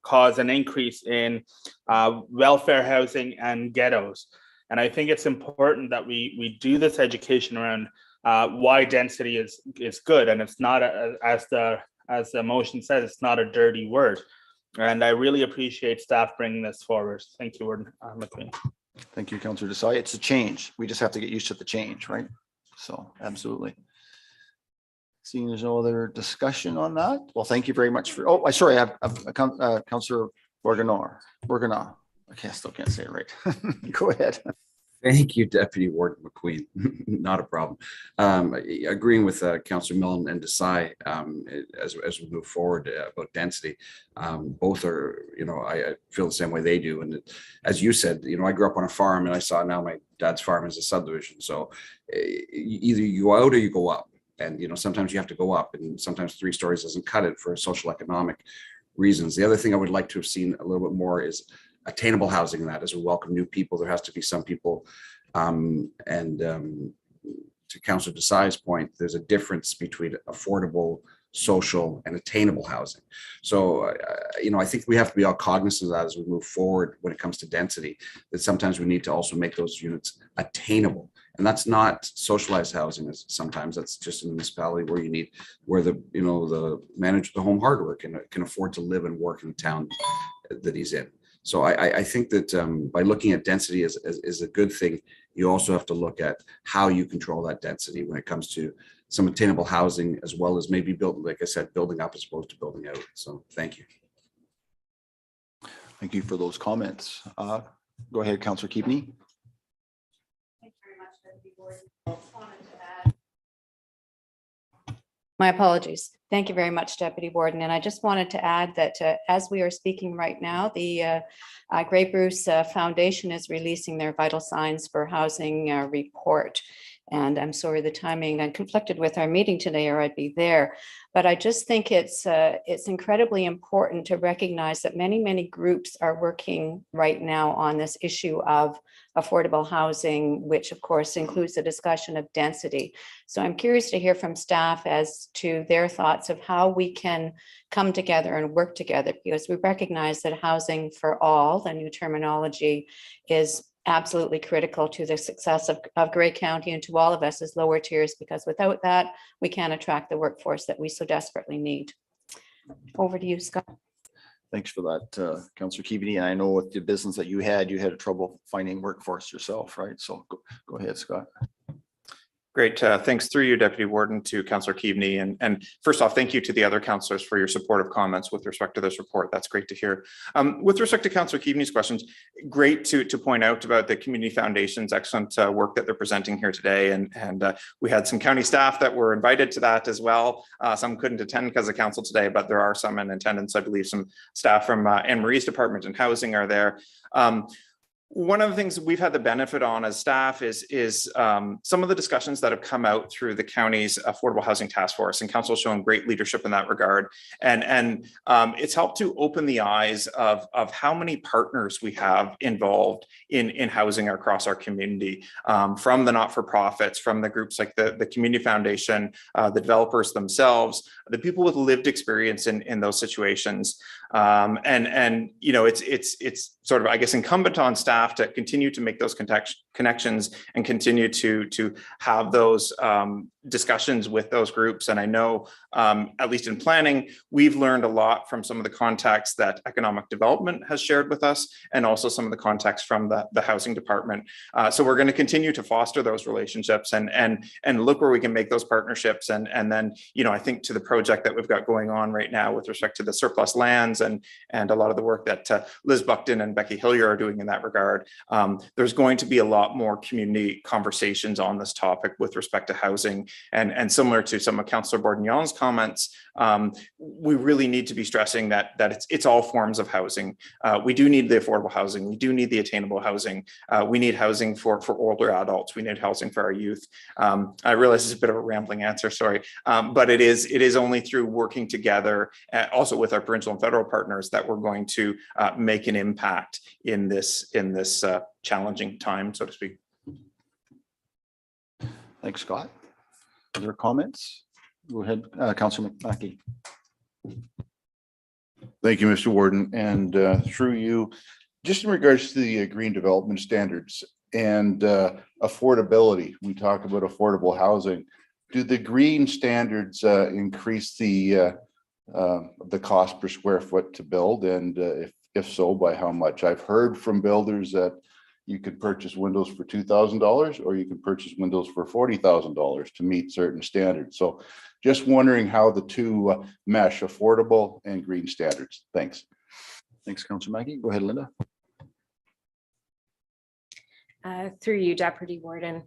cause an increase in welfare housing and ghettos. And I think it's important that we do this education around why density is good, and it's not as the motion says, it's not a dirty word. And I really appreciate staff bringing this forward. Thank you, Warden McQueen.
Thank you, Councillor Desai. It's a change. We just have to get used to the change, right? So absolutely. Seeing there's no other discussion on that. Well, thank you very much for, I sorry, I have Councillor Borgenau. I still can't say it right. Go ahead.
Thank you, Deputy Warden McQueen. Not a problem. Agreeing with Councillor Millen and Desai as we move forward about density. Both are, I feel the same way they do. And as you said, I grew up on a farm, and I saw now my dad's farm is a subdivision. So either you go out or you go up. And, sometimes you have to go up, and sometimes 3 stories doesn't cut it for social economic reasons. The other thing I would like to have seen a little bit more is attainable housing in that. As we welcome new people, there has to be some people, to Councillor Desai's point, there's a difference between affordable, social, and attainable housing. So, I think we have to be all cognizant of that as we move forward when it comes to density, that sometimes we need to also make those units attainable. And that's not socialized housing. Sometimes that's just a municipality where the manager of the home hardware can afford to live and work in the town that he's in. So I think that by looking at density is a good thing. You also have to look at how you control that density when it comes to some attainable housing, as well as maybe like I said, building up as opposed to building out. So thank you.
Thank you for those comments. Go ahead, Councillor Keaveney.
Thanks very much, Deputy Warden. I just wanted to add. My apologies. Thank you very much, Deputy Warden. And I just wanted to add that as we are speaking right now, the Grey Bruce Foundation is releasing their Vital Signs for Housing report. And I'm sorry the timing conflicted with our meeting today, or I'd be there. But I just think it's incredibly important to recognize that many groups are working right now on this issue of affordable housing, which of course includes the discussion of density. So I'm curious to hear from staff as to their thoughts of how we can come together and work together, because we recognize that housing for all, the new terminology, is absolutely critical to the success of Grey County and to all of us as lower tiers, because without that, we can't attract the workforce that we so desperately need. Over to you, Scott.
Thanks for that, Councillor Keaveney. And I know with the business that you had trouble finding workforce yourself, right? So go ahead, Scott.
Great. Thanks through you, Deputy Warden, to Councillor Keaveney. And first off, thank you to the other councillors for your supportive comments with respect to this report. That's great to hear. With respect to Councillor Keaveney's questions, great to point out about the Community Foundation's excellent work that they're presenting here today. And we had some county staff that were invited to that as well. Some couldn't attend because of council today, but there are some in attendance. I believe some staff from Anne Marie's department in housing are there. One of the things we've had the benefit on as staff is some of the discussions that have come out through the county's Affordable Housing Task Force, and council showing great leadership in that regard. And it's helped to open the eyes of how many partners we have involved in housing across our community, from the not-for-profits, from the groups like the Community Foundation, the developers themselves, the people with lived experience in those situations. And it's sort of, I guess, incumbent on staff to continue to make those connections and continue to have those discussions with those groups. And I know, at least in planning, we've learned a lot from some of the contacts that economic development has shared with us, and also some of the contacts from the housing department. So we're going to continue to foster those relationships and look where we can make those partnerships. And then, I think to the project that we've got going on right now with respect to the surplus lands and a lot of the work that Liz Buckton and Becky Hillier are doing in that regard. There's going to be a lot more community conversations on this topic with respect to housing And similar to some of Councillor Bourguignon's comments, we really need to be stressing that it's all forms of housing. We do need the affordable housing. We do need the attainable housing. We need housing for older adults. We need housing for our youth. I realize it's a bit of a rambling answer, sorry, but it is only through working together, also with our provincial and federal partners, that we're going to make an impact in this challenging time, so to speak.
Thanks, Scott. Other comments? Go ahead, Councillor McMackey.
Thank you, Mr. Warden, and through you, just in regards to the green development standards and affordability, we talk about affordable housing. Do the green standards increase the cost per square foot to build, and if so, by how much? I've heard from builders that you could purchase windows for $2,000 or you can purchase windows for $40,000 to meet certain standards. So just wondering how the two mesh, affordable and green standards. Thanks.
Thanks, Councillor Mackey. Go ahead, Linda.
Through you, Deputy Warden.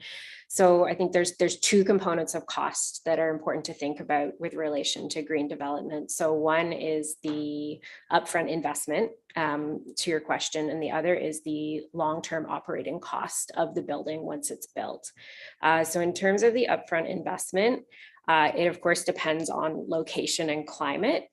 So I think there's two components of cost that are important to think about with relation to green development. So one is the upfront investment, to your question, and the other is the long-term operating cost of the building once it's built. So in terms of the upfront investment, it of course depends on location and climate.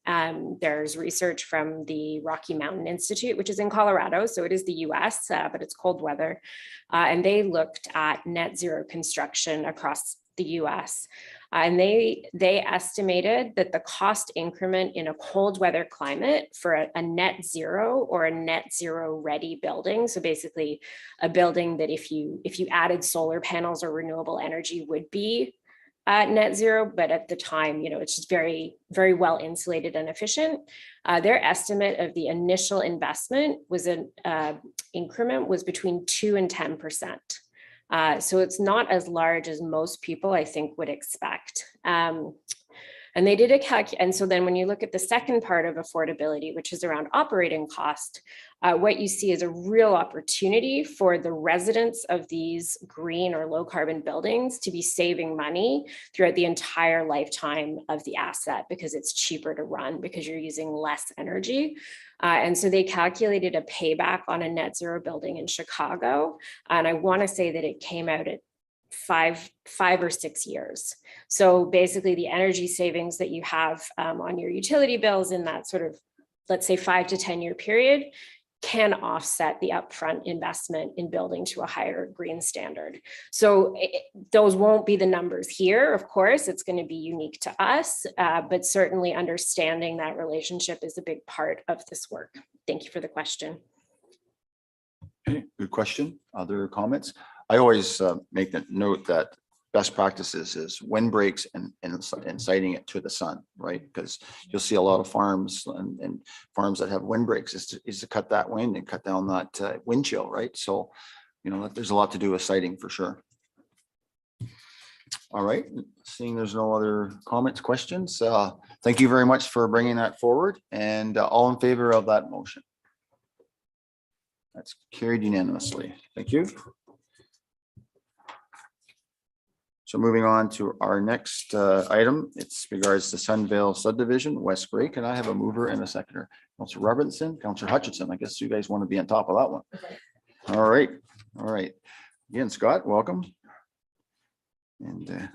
There's research from the Rocky Mountain Institute, which is in Colorado, so it is the US, but it's cold weather. And they looked at net zero construction across the US. And they estimated that the cost increment in a cold weather climate for a net zero or a net zero ready building, so basically a building that if you added solar panels or renewable energy would be net zero, but at the time, it's just very, very well insulated and efficient. Their estimate of the initial investment was an increment was between 2 and 10%. So it's not as large as most people, I think, would expect. And they did a and so then when you look at the second part of affordability, which is around operating cost, what you see is a real opportunity for the residents of these green or low carbon buildings to be saving money throughout the entire lifetime of the asset, because it's cheaper to run, because you're using less energy. And so they calculated a payback on a net zero building in Chicago. And I want to say that it came out at 5 or 6 years. So basically the energy savings that you have on your utility bills in that sort of, let's say 5 to 10 year period can offset the upfront investment in building to a higher green standard. So those won't be the numbers here. Of course, it's going to be unique to us, but certainly understanding that relationship is a big part of this work. Thank you for the question.
Okay, good question. Other comments? I always make the note that best practices is windbreaks and siting it to the sun, right? Because you'll see a lot of farms and farms that have windbreaks is to cut that wind and cut down that wind chill, right? So, there's a lot to do with siting for sure. All right, seeing there's no other comments, questions, thank you very much for bringing that forward, and all in favor of that motion. That's carried unanimously. Thank you. So moving on to our next item, it's regards to Sunvale subdivision, West Gray. Can I have a mover and a seconder? Councillor Robertson, Councillor Hutchinson. I guess you guys want to be on top of that one. All right. All right. Again, Scott, welcome. And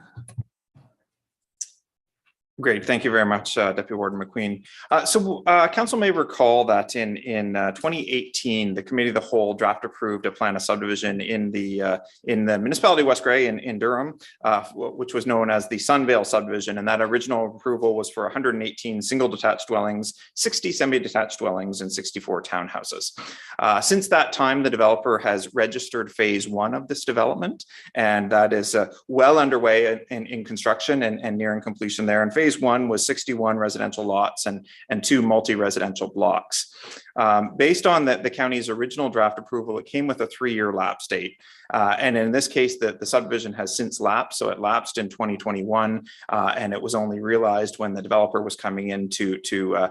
Great. Thank you very much, Deputy Warden McQueen. So Council may recall that in 2018, the Committee of the Whole draft approved a plan of subdivision in the municipality of West Gray in Durham, which was known as the Sunvale subdivision. And that original approval was for 118 single detached dwellings, 60 semi-detached dwellings, and 64 townhouses. Since that time, the developer has registered phase 1 of this development, and that is well underway in construction and nearing completion there. And phase phase one was 61 residential lots and 2 multi-residential blocks. Based on the county's original draft approval, it came with a 3-year lapse date. And in this case, the subdivision has since lapsed. So it lapsed in 2021, and it was only realized when the developer was coming in to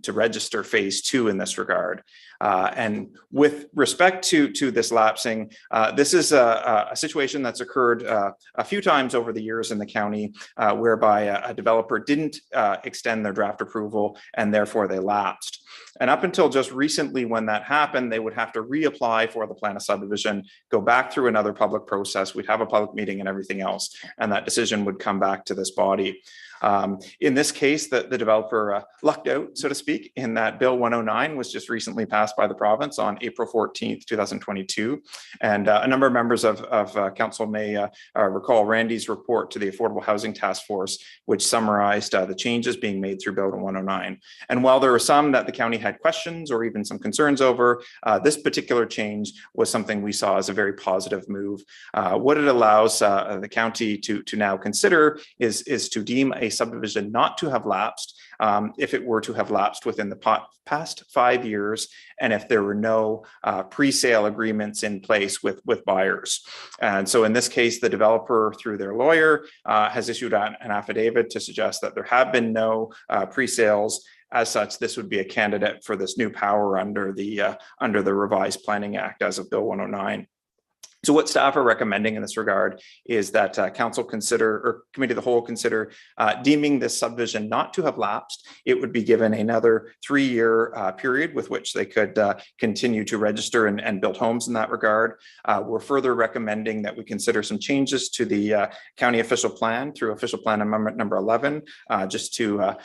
register phase 2 in this regard. And with respect to this lapsing, this is a situation that's occurred a few times over the years in the county, whereby a developer didn't extend their draft approval and therefore they lapsed. And up until just recently, when that happened, they would have to reapply for the plan of subdivision, go back through another public process. We'd have a public meeting and everything else, and that decision would come back to this body. In this case, the developer lucked out, so to speak, in that Bill 109 was just recently passed by the province on April 14th, 2022. And a number of members of council may recall Randy's report to the Affordable Housing Task Force, which summarized the changes being made through Bill 109. And while there were some that the county had questions or even some concerns over, this particular change was something we saw as a very positive move. What it allows the county to now consider is to deem a subdivision not to have lapsed if it were to have lapsed within the past 5 years, and if there were no pre-sale agreements in place with buyers. And so in this case, the developer, through their lawyer, has issued an affidavit to suggest that there have been no pre-sales. As such, this would be a candidate for this new power under the Revised Planning Act as of Bill 109. So what staff are recommending in this regard is that council consider, or committee of the whole consider, deeming this subdivision not to have lapsed. It would be given another 3-year period with which they could continue to register and build homes in that regard. We're further recommending that we consider some changes to the county official plan through official plan amendment number 11, just to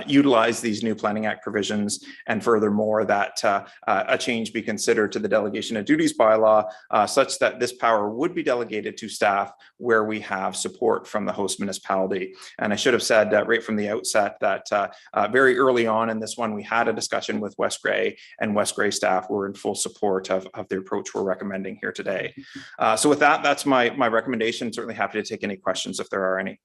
utilize these new Planning Act provisions, and furthermore that a change be considered to the delegation of duties bylaw such that this power would be delegated to staff where we have support from the host municipality. And I should have said right from the outset that very early on in this one, we had a discussion with West Grey, and West Grey staff were in full support of the approach we're recommending here today. So with that, that's my recommendation. Certainly happy to take any questions if there are any.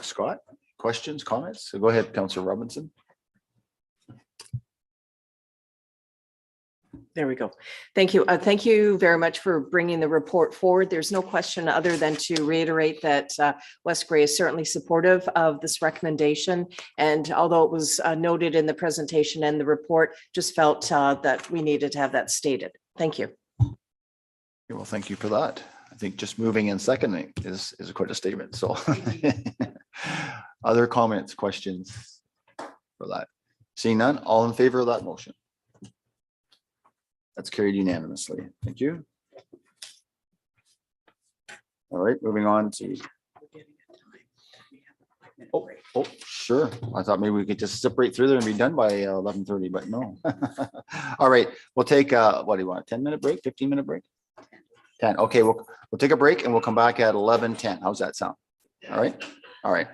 Scott, questions, comments? So go ahead, Councillor Robinson.
There we go. Thank you. Thank you very much for bringing the report forward. There's no question other than to reiterate that West Grey is certainly supportive of this recommendation. And although it was noted in the presentation and the report, just felt that we needed to have that stated. Thank you.
Well, thank you for that. I think just moving and seconding is quite a statement. So other comments, questions for that? Seeing none, all in favor of that motion? That's carried unanimously. Thank you. All right, moving on to. Oh, sure. I thought maybe we could just zip right through there and be done by 11:30, but no. All right, we'll take what do you want? A 10-minute break, 15-minute break? 10. Okay, we'll take a break and we'll come back at 11:10. How's that sound? All right. All right.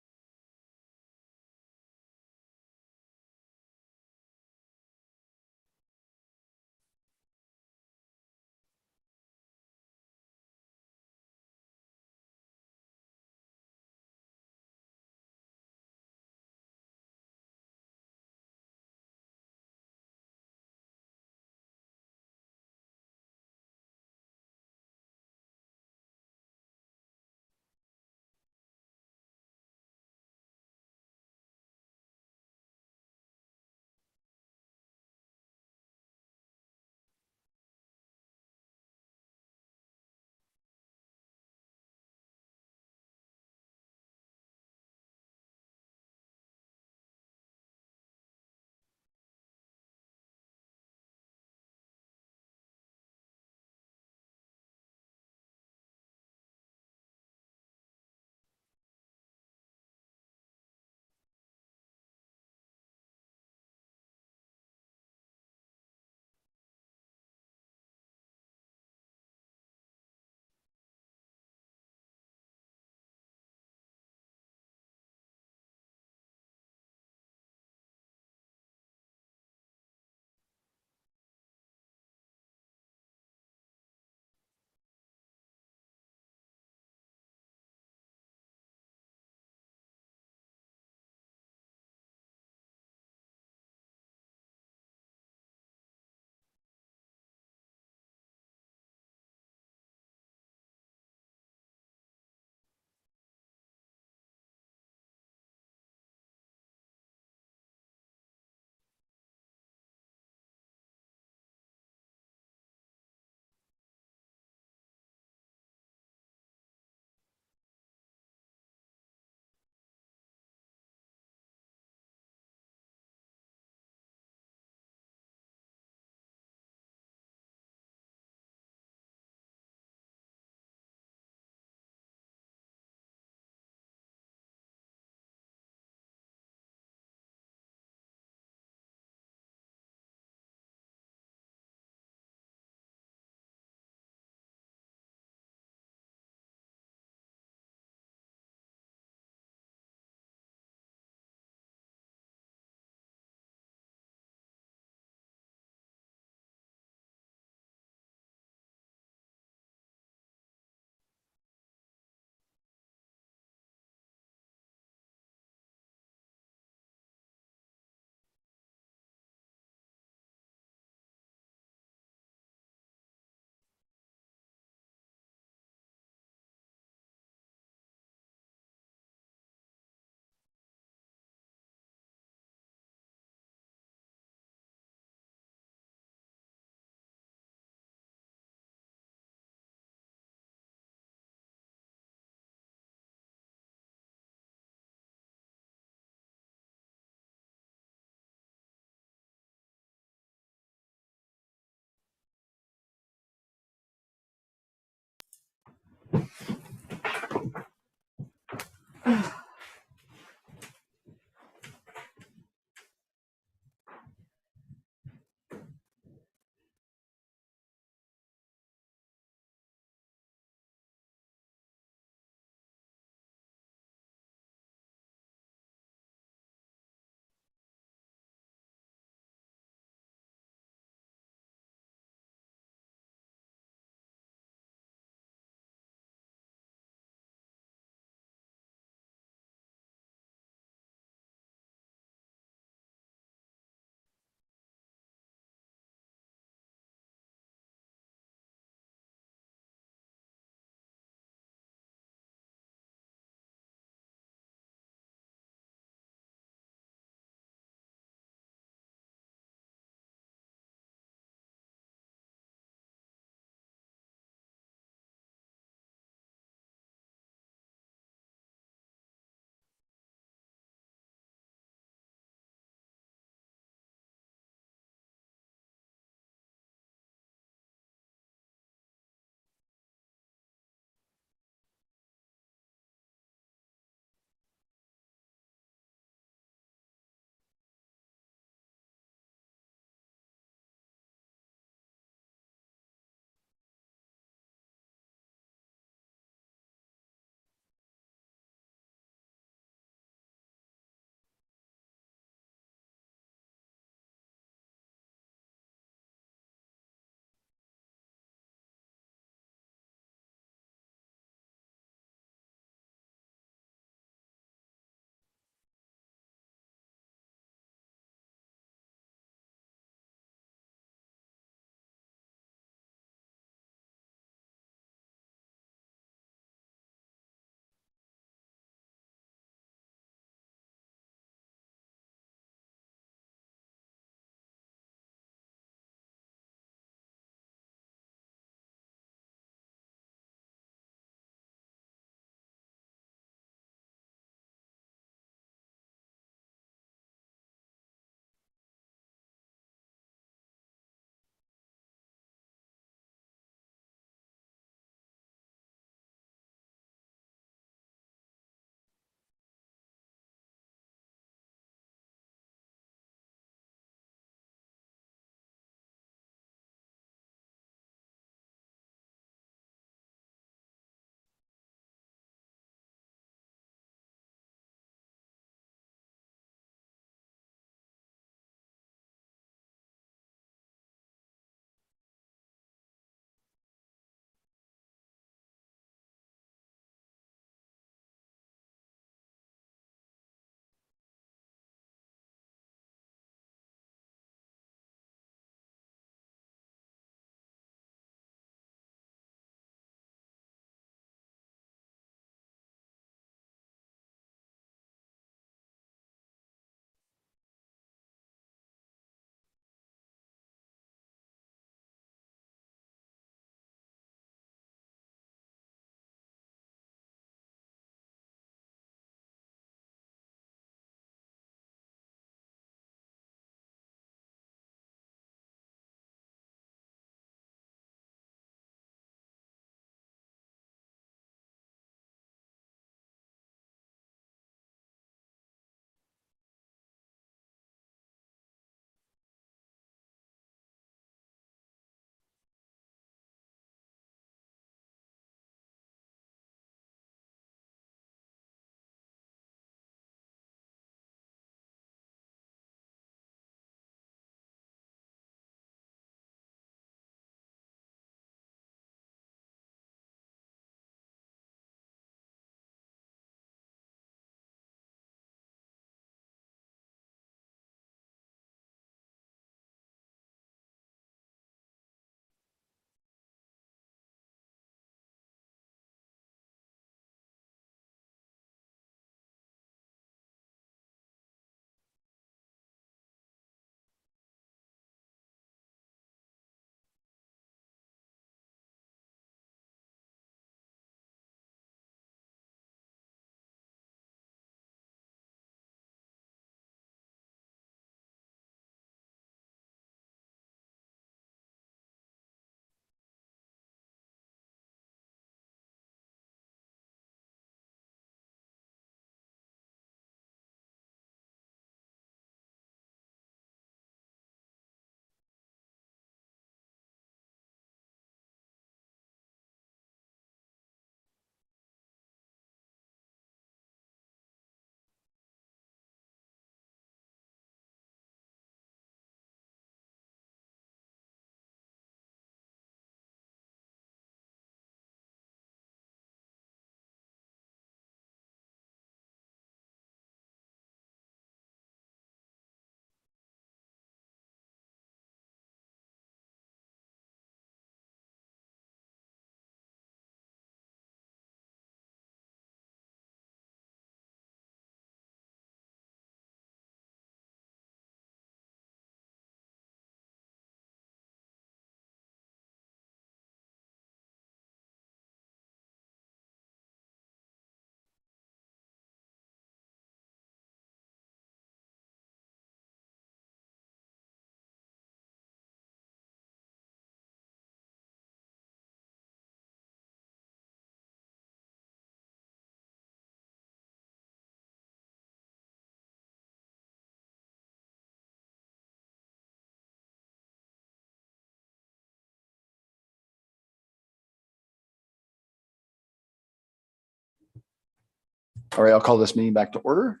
All right, I'll call this meeting back to order.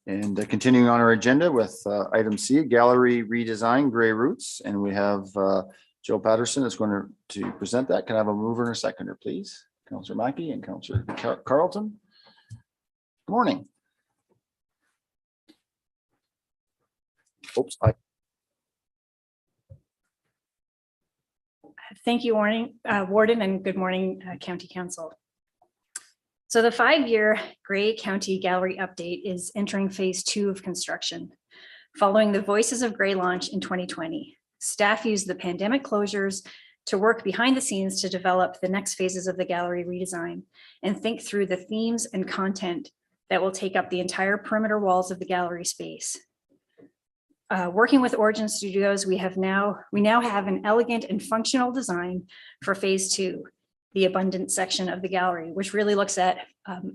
And continuing on our agenda with item C, gallery redesign, Gray Roots. And we have Joe Patterson is going to present that. Can I have a mover and a seconder, please? Councillor Mackey and Councillor Carlton. Good morning. Oops.
Thank you, Warden, and good morning, County Council. So the 5-year Grey County Gallery update is entering phase 2 of construction. Following the Voices of Grey launch in 2020, staff used the pandemic closures to work behind the scenes to develop the next phases of the gallery redesign and think through the themes and content that will take up the entire perimeter walls of the gallery space. Working with Origin Studios, we now have an elegant and functional design for phase 2, the abundant section of the gallery, which really looks at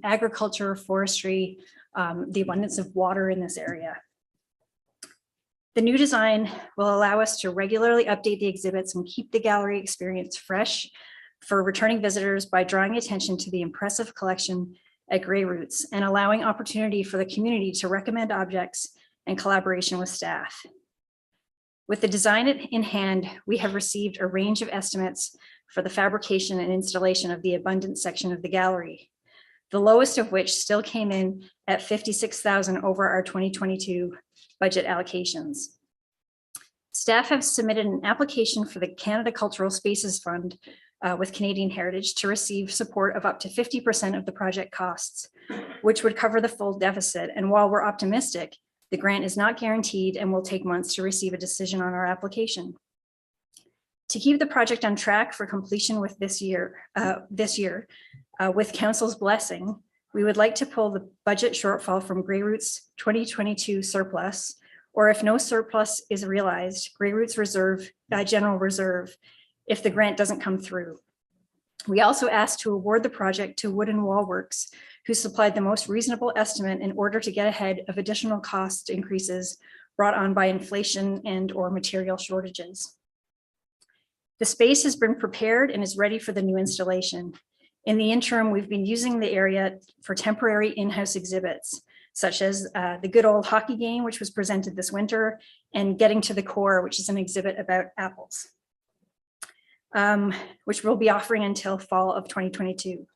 agriculture, forestry, the abundance of water in this area. The new design will allow us to regularly update the exhibits and keep the gallery experience fresh for returning visitors by drawing attention to the impressive collection at Grey Roots and allowing opportunity for the community to recommend objects and collaboration with staff. With the design in hand, we have received a range of estimates for the fabrication and installation of the abundant section of the gallery, the lowest of which still came in at $56,000 over our 2022 budget allocations. Staff have submitted an application for the Canada Cultural Spaces Fund with Canadian Heritage to receive support of up to 50% of the project costs, which would cover the full deficit. And while we're optimistic, the grant is not guaranteed and will take months to receive a decision on our application. To keep the project on track for completion with this year, with Council's blessing, we would like to pull the budget shortfall from Grey Roots 2022 surplus, or if no surplus is realized, Grey Roots General Reserve, if the grant doesn't come through. We also asked to award the project to Wood and Wall Works, who supplied the most reasonable estimate in order to get ahead of additional cost increases brought on by inflation and/or material shortages. The space has been prepared and is ready for the new installation. In the interim, we've been using the area for temporary in-house exhibits, such as the good old hockey game, which was presented this winter, and Getting to the Core, which is an exhibit about apples, which we'll be offering until fall of 2022.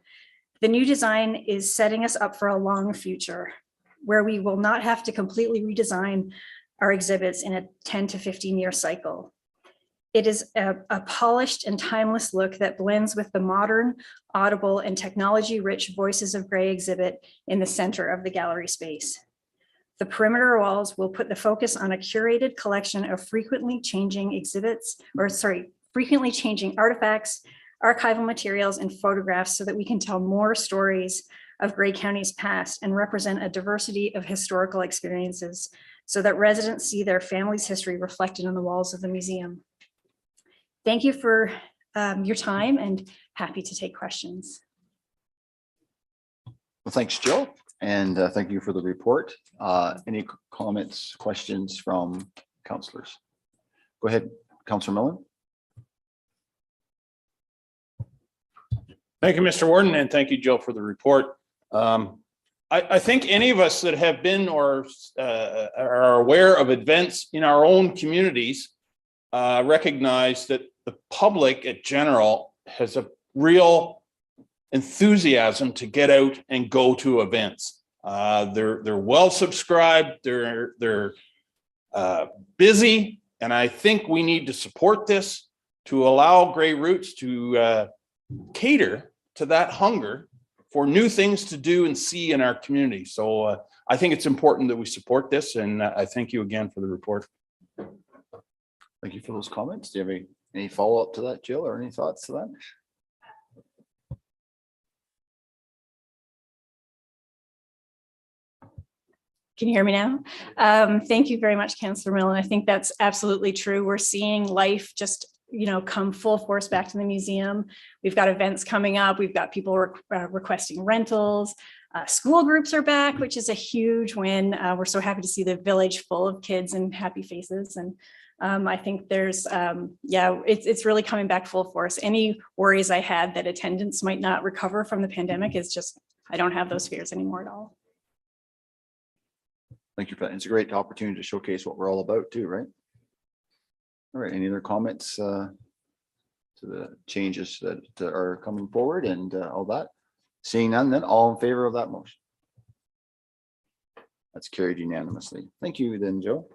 The new design is setting us up for a long future where we will not have to completely redesign our exhibits in a 10 to 15-year cycle. It is a polished and timeless look that blends with the modern, audible, and technology-rich Voices of Grey exhibit in the center of the gallery space. The perimeter walls will put the focus on a curated collection of frequently changing artifacts, archival materials, and photographs so that we can tell more stories of Grey County's past and represent a diversity of historical experiences so that residents see their family's history reflected on the walls of the museum. Thank you for your time and happy to take questions.
Well, thanks, Jill. And thank you for the report. Any comments, questions from councillors? Go ahead, Councillor Millen.
Thank you, Mr. Warden, and thank you, Jill, for the report. I think any of us that have been or are aware of events in our own communities recognize that the public in general has a real enthusiasm to get out and go to events. They're well subscribed, they're busy, and I think we need to support this to allow Grey Roots to cater to that hunger for new things to do and see in our community. So I think it's important that we support this, and I thank you again for the report.
Thank you for those comments. Do you have any follow-up to that, Jill, or any thoughts to that?
Can you hear me now? Thank you very much, Councillor Millen. I think that's absolutely true. We're seeing life just come full force back to the museum. We've got events coming up. We've got people requesting rentals. School groups are back, which is a huge win. We're so happy to see the village full of kids and happy faces. And I think there's, it's really coming back full force. Any worries I had that attendance might not recover from the pandemic is just I don't have those fears anymore at all.
Thank you for that. It's a great opportunity to showcase what we're all about too, right? All right, any other comments to the changes that are coming forward and all that? Seeing none, then all in favor of that motion? That's carried unanimously. Thank you then, Joe.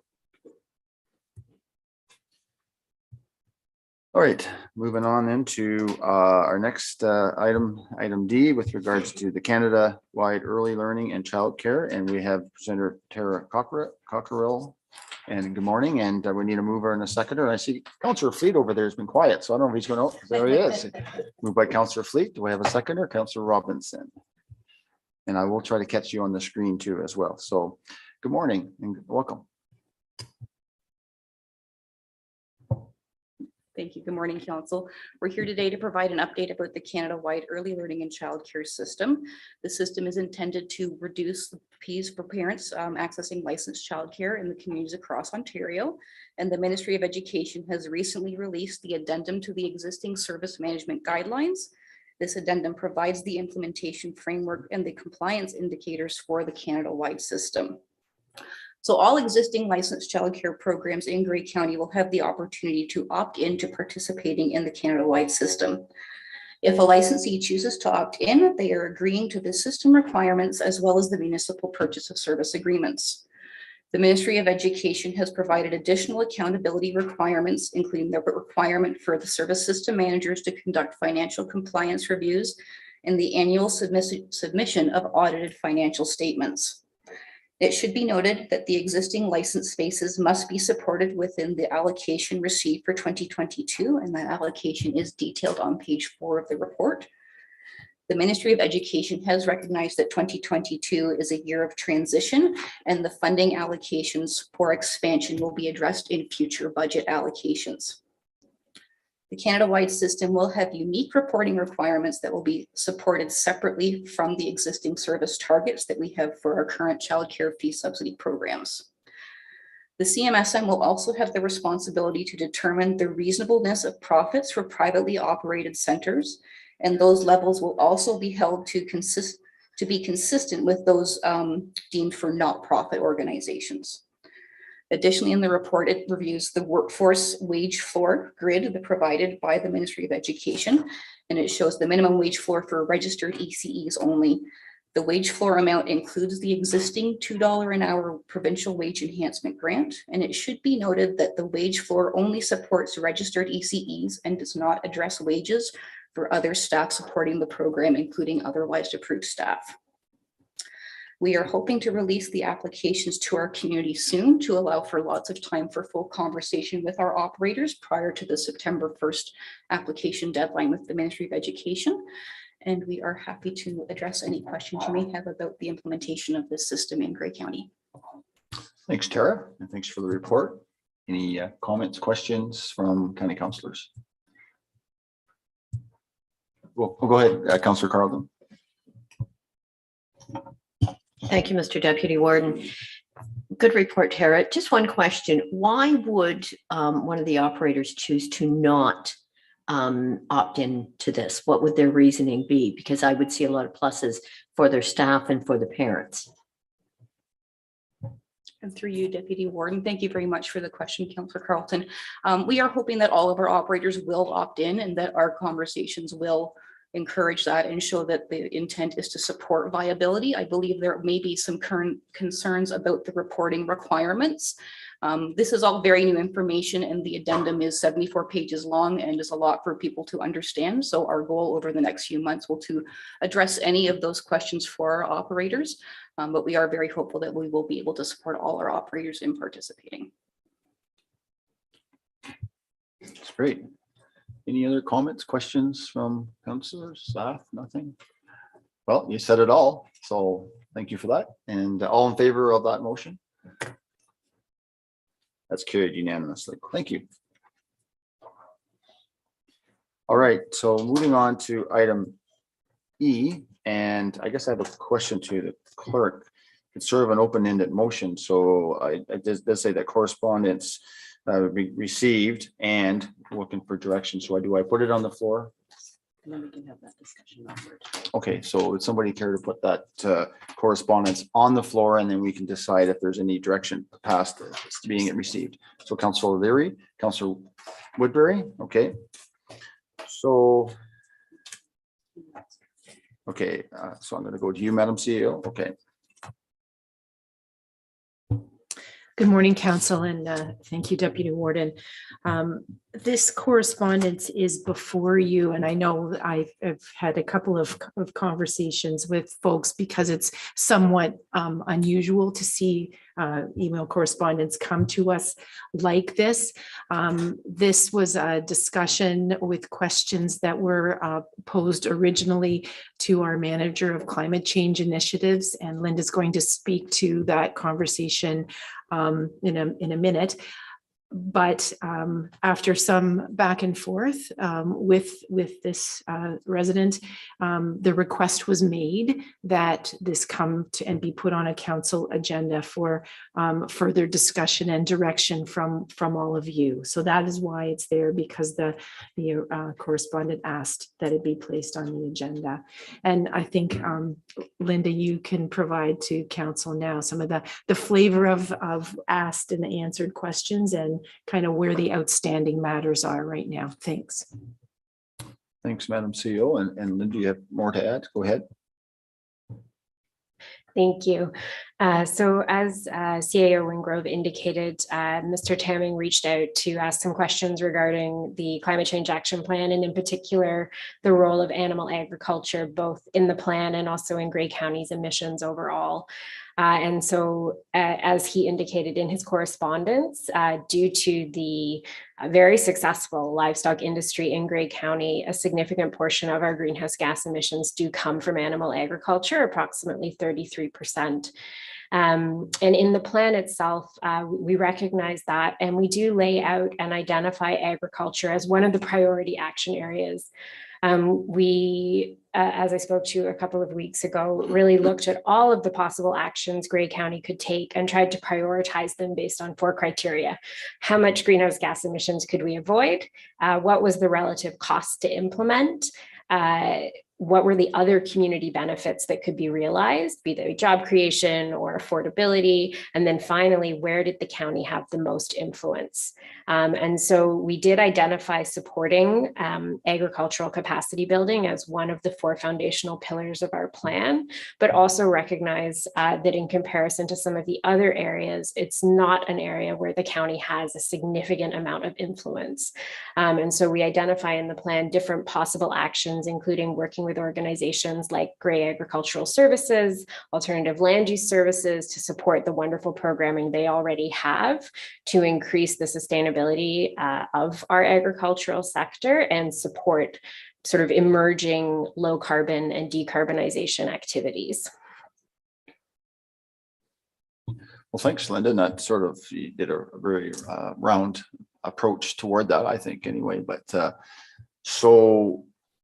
All right, moving on into our next item D with regards to the Canada-wide early learning and childcare. And we have Presenter Tara Cockerill. And good morning. And we need a mover and a seconder. And I see Councillor Fleet over there has been quiet, so I don't know if he's going to. There he is. Moved by Councillor Fleet. Do we have a seconder? Councillor Robinson. And I will try to catch you on the screen too as well. So good morning and welcome.
Thank you. Good morning, Council. We're here today to provide an update about the Canada-wide early learning and childcare system. The system is intended to reduce the fees for parents accessing licensed childcare in the communities across Ontario. And the Ministry of Education has recently released the addendum to the existing service management guidelines. This addendum provides the implementation framework and the compliance indicators for the Canada-wide system. So all existing licensed childcare programs in Grey County will have the opportunity to opt in to participating in the Canada-wide system. If a licensee chooses to opt in, they are agreeing to the system requirements as well as the municipal purchase of service agreements. The Ministry of Education has provided additional accountability requirements, including the requirement for the service system managers to conduct financial compliance reviews and the annual submission of audited financial statements. It should be noted that the existing license spaces must be supported within the allocation received for 2022, and that allocation is detailed on page 4 of the report. The Ministry of Education has recognized that 2022 is a year of transition, and the funding allocations for expansion will be addressed in future budget allocations. The Canada-wide system will have unique reporting requirements that will be supported separately from the existing service targets that we have for our current childcare fee subsidy programs. The CMSM will also have the responsibility to determine the reasonableness of profits for privately operated centers, and those levels will also be held to be consistent with those deemed for not-profit organizations. Additionally, in the report, it reviews the workforce wage floor grid provided by the Ministry of Education, and it shows the minimum wage floor for registered ECEs only. The wage floor amount includes the existing $2 an hour provincial wage enhancement grant, and it should be noted that the wage floor only supports registered ECEs and does not address wages for other staff supporting the program, including otherwise approved staff. We are hoping to release the applications to our community soon to allow for lots of time for full conversation with our operators prior to the September 1st application deadline with the Ministry of Education. And we are happy to address any questions you may have about the implementation of this system in Grey County.
Thanks, Tara, and thanks for the report. Any comments, questions from county councillors? Well, go ahead, Councillor Carlton.
Thank you, Mr. Deputy Warden. Good report, Tara. Just one question. Why would one of the operators choose to not opt in to this? What would their reasoning be? Because I would see a lot of pluses for their staff and for the parents.
And through you, Deputy Warden, thank you very much for the question, Councillor Carlton. We are hoping that all of our operators will opt in and that our conversations will encourage that and show that the intent is to support viability. I believe there may be some current concerns about the reporting requirements. This is all very new information, and the addendum is 74 pages long and is a lot for people to understand. So our goal over the next few months will to address any of those questions for our operators, but we are very hopeful that we will be able to support all our operators in participating.
That's great. Any other comments, questions from councillors, staff? Nothing? Well, you said it all, so thank you for that. And all in favor of that motion? That's carried unanimously. Thank you. All right, so moving on to item E, and I guess I have a question to the clerk. It's sort of an open-ended motion, so it does say that correspondence received and looking for direction. So do I put it on the floor?
And then we can have that discussion afterwards.
Okay, so would somebody care to put that correspondence on the floor, and then we can decide if there's any direction past being received. So Councilor Leary, Councilor Woodbury, okay. So, okay, so I'm going to go to you, Madam CEO. Okay.
Good morning, Council, and thank you, Deputy Warden. This correspondence is before you, and I know I've had a couple of conversations with folks because it's somewhat unusual to see email correspondence come to us like this. This was a discussion with questions that were posed originally to our Manager of Climate Change Initiatives, and Linda's going to speak to that conversation in a minute. But after some back and forth with this resident, the request was made that this come to and be put on a council agenda for further discussion and direction from all of you. So that is why it's there, because the correspondent asked that it be placed on the agenda. And I think Linda, you can provide to council now some of the flavor of asked and answered questions and kind of where the outstanding matters are right now. Thanks.
Thanks, Madam CEO. And Linda, you have more to add? Go ahead.
Thank you. So as CAO Wingrove indicated, Mr. Tamming reached out to ask some questions regarding the Climate Change Action Plan, and in particular, the role of animal agriculture, both in the plan and also in Grey County's emissions overall. And so, as he indicated in his correspondence, due to the very successful livestock industry in Grey County, a significant portion of our greenhouse gas emissions do come from animal agriculture, approximately 33%. And in the plan itself, we recognize that, and we do lay out and identify agriculture as one of the priority action areas. As I spoke to a couple of weeks ago, really looked at all of the possible actions Grey County could take and tried to prioritize them based on 4 criteria. How much greenhouse gas emissions could we avoid? What was the relative cost to implement? What were the other community benefits that could be realized, be they job creation or affordability? And then finally, where did the county have the most influence? And so we did identify supporting agricultural capacity building as one of the 4 foundational pillars of our plan, but also recognize that in comparison to some of the other areas, it's not an area where the county has a significant amount of influence. And so we identify in the plan different possible actions, including working with organizations like Grey Agricultural Services, Alternative Land Use Services, to support the wonderful programming they already have to increase the sustainability of our agricultural sector and support sort of emerging low carbon and decarbonization activities.
Well, thanks, Linda. And that sort of, you did a very round approach toward that, I think, anyway. But so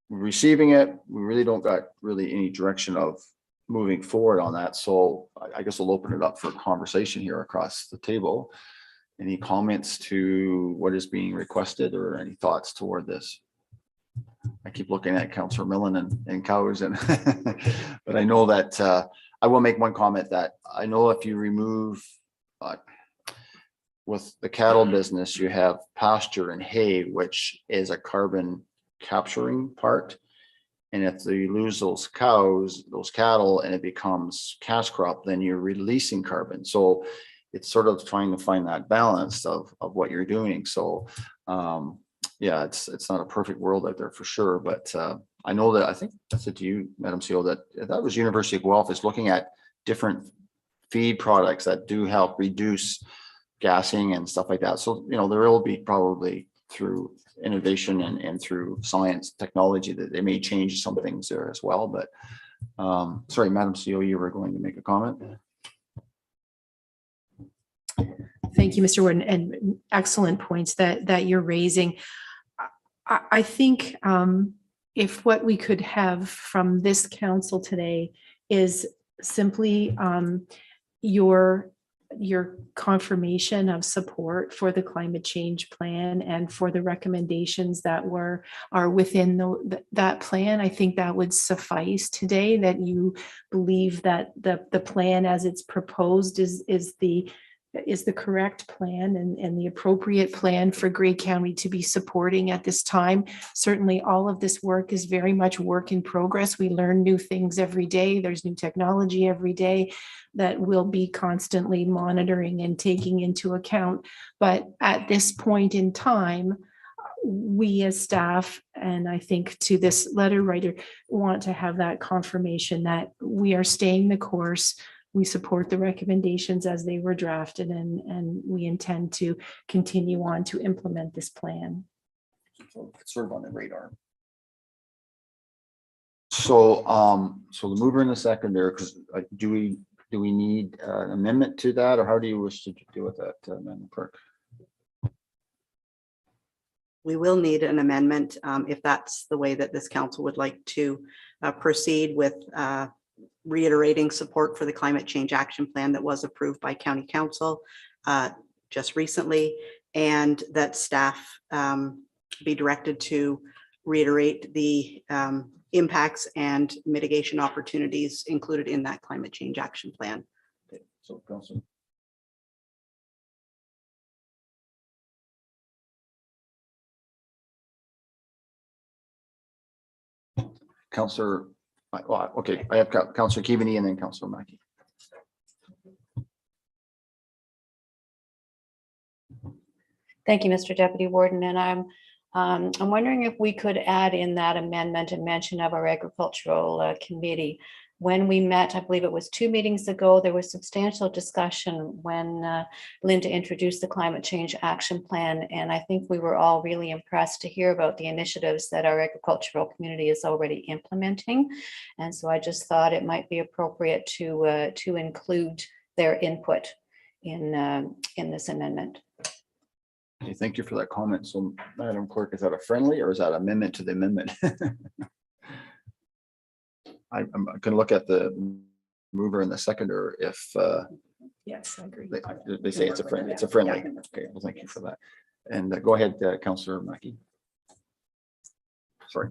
receiving it, we really don't got really any direction of moving forward on that. So I guess we'll open it up for conversation here across the table. Any comments to what is being requested or any thoughts toward this? I keep looking at Councillor Millen and Cowers, and but I know that I will make one comment that I know if you remove with the cattle business, you have pasture and hay, which is a carbon capturing part. And if you lose those cows, those cattle, and it becomes cash crop, then you're releasing carbon. So it's sort of trying to find that balance of what you're doing. So yeah, it's not a perfect world out there for sure. But I know that, I think I said to you, Madam CEO, that was University of Guelph is looking at different feed products that do help reduce gassing and stuff like that. So, you know, there will be probably through innovation and through science, technology, that they may change some things there as well. But sorry, Madam CEO, you were going to make a comment.
Thank you, Mr. Warden, and excellent points that you're raising. I think if what we could have from this council today is simply your your confirmation of support for the climate change plan and for the recommendations that are within that plan. I think that would suffice today, that you believe that the plan as it's proposed is the correct plan and the appropriate plan for Grey County to be supporting at this time. Certainly, all of this work is very much work in progress. We learn new things every day. There's new technology every day that we'll be constantly monitoring and taking into account. But at this point in time, we as staff, and I think to this letter writer, want to have that confirmation that we are staying the course. We support the recommendations as they were drafted, and we intend to continue on to implement this plan.
So it's sort of on the radar. So, so the mover and the seconder, because do we need an amendment to that, or how do you wish to deal with that, Madam Clerk?
We will need an amendment if that's the way that this council would like to proceed with reiterating support for the climate change action plan that was approved by County Council just recently, and that staff be directed to reiterate the impacts and mitigation opportunities included in that climate change action plan.
Okay, so Councilor. Councilor, well, okay, I have Councilor Keaveney and then Councilor Mackey.
Thank you, Mr. Deputy Warden. And I'm wondering if we could add in that amendment a mention of our agricultural committee. When we met, I believe it was 2 meetings ago, there was substantial discussion when Linda introduced the climate change action plan. And I think we were all really impressed to hear about the initiatives that our agricultural community is already implementing. And so I just thought it might be appropriate to include their input in this amendment.
Okay, thank you for that comment. So, Madam Clerk, is that a friendly or is that amendment to the amendment? I'm going to look at the mover and the seconder if
Yes, I agree.
they say it's a friendly. It's a friendly. Okay, well, thank you for that. And go ahead, Councilor Mackey. Sorry.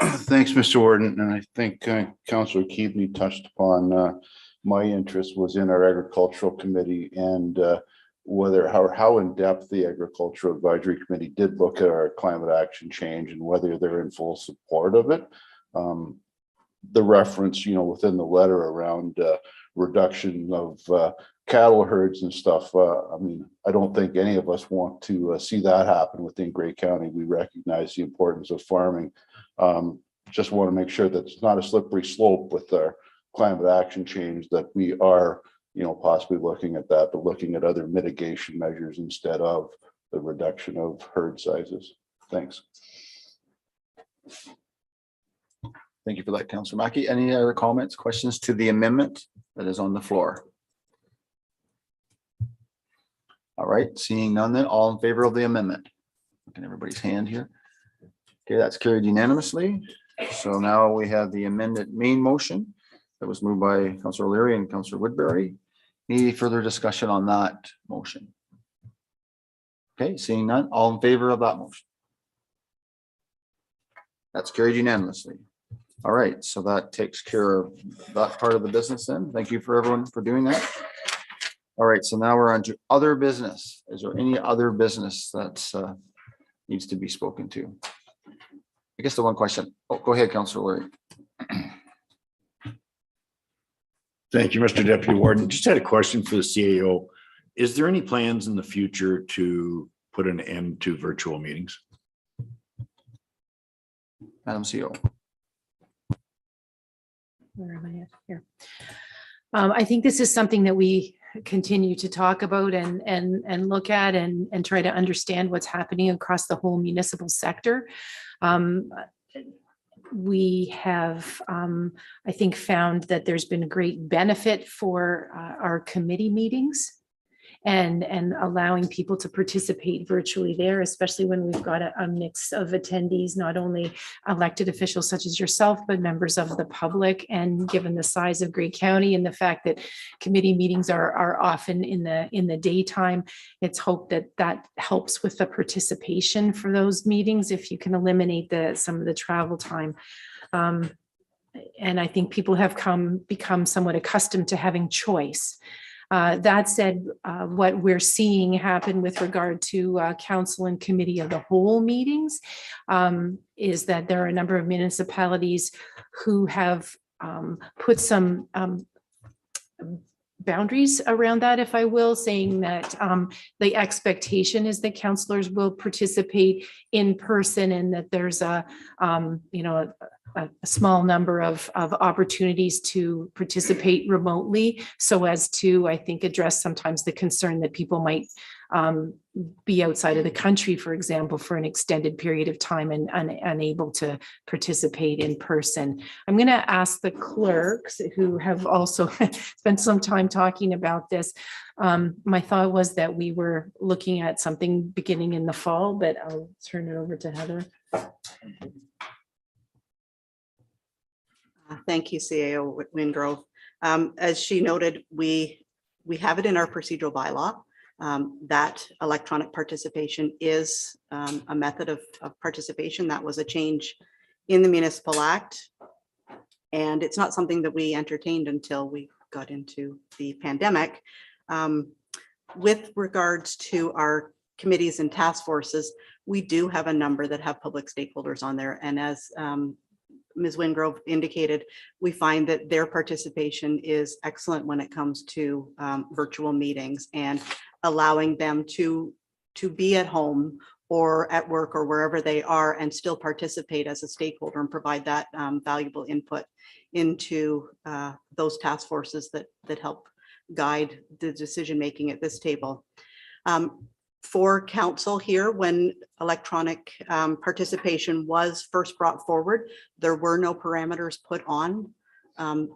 Thanks, Mr. Warden. And I think Councilor Keaveney touched upon my interest was in our agricultural committee and how in depth the agricultural advisory committee did look at our climate action change and whether they're in full support of it. The reference, within the letter around reduction of cattle herds and stuff. I mean, I don't think any of us want to see that happen within Grey County. We recognize the importance of farming. Just want to make sure that it's not a slippery slope with our climate action change, that we are possibly looking at that, but looking at other mitigation measures instead of the reduction of herd sizes. Thanks.
Thank you for that, Councilor Mackey. Any other comments, questions to the amendment that is on the floor? All right, seeing none then, all in favor of the amendment? Look at everybody's hand here. Okay, that's carried unanimously. So now we have the amended main motion that was moved by Councilor O'Leary and Councilor Woodbury. Any further discussion on that motion? Okay, seeing none, all in favor of that motion? That's carried unanimously. All right, so that takes care of that part of the business then. Thank you for everyone for doing that. All right, so now we're on to other business. Is there any other business that needs to be spoken to? I guess the one question. Oh, go ahead, Councilor O'Leary.
Thank you, Mr. Deputy Warden. Just had a question for the CAO. Is there any plans in the future to put an end to virtual meetings?
Madam CO.
Where am I at here? I think this is something that we continue to talk about and look at and try to understand what's happening across the whole municipal sector. We have, I think, found that there's been a great benefit for our committee meetings and allowing people to participate virtually there, especially when we've got a mix of attendees, not only elected officials such as yourself, but members of the public. And given the size of Grey County and the fact that committee meetings are often in the daytime, it's hoped that that helps with the participation for those meetings if you can eliminate some of the travel time. And I think people have become somewhat accustomed to having choice. That said, what we're seeing happen with regard to council and committee of the whole meetings is that there are a number of municipalities who have put some boundaries around that, if I will, saying that the expectation is that councillors will participate in person and that there's a small number of opportunities to participate remotely, so as to, I think, address sometimes the concern that people might be outside of the country, for example, for an extended period of time and unable to participate in person. I'm going to ask the clerks, who have also spent some time talking about this. My thought was that we were looking at something beginning in the fall, but I'll turn it over to Heather.
Thank you, CAO Wingrove. As she noted, we have it in our procedural bylaw that electronic participation is a method of participation. That was a change in the Municipal Act. And it's not something that we entertained until we got into the pandemic. With regards to our committees and task forces, we do have a number that have public stakeholders on there. And as Ms. Wingrove indicated, we find that their participation is excellent when it comes to virtual meetings and allowing them to be at home or at work or wherever they are and still participate as a stakeholder and provide that valuable input into those task forces that help guide the decision-making at this table. For council here, when electronic participation was first brought forward, there were no parameters put on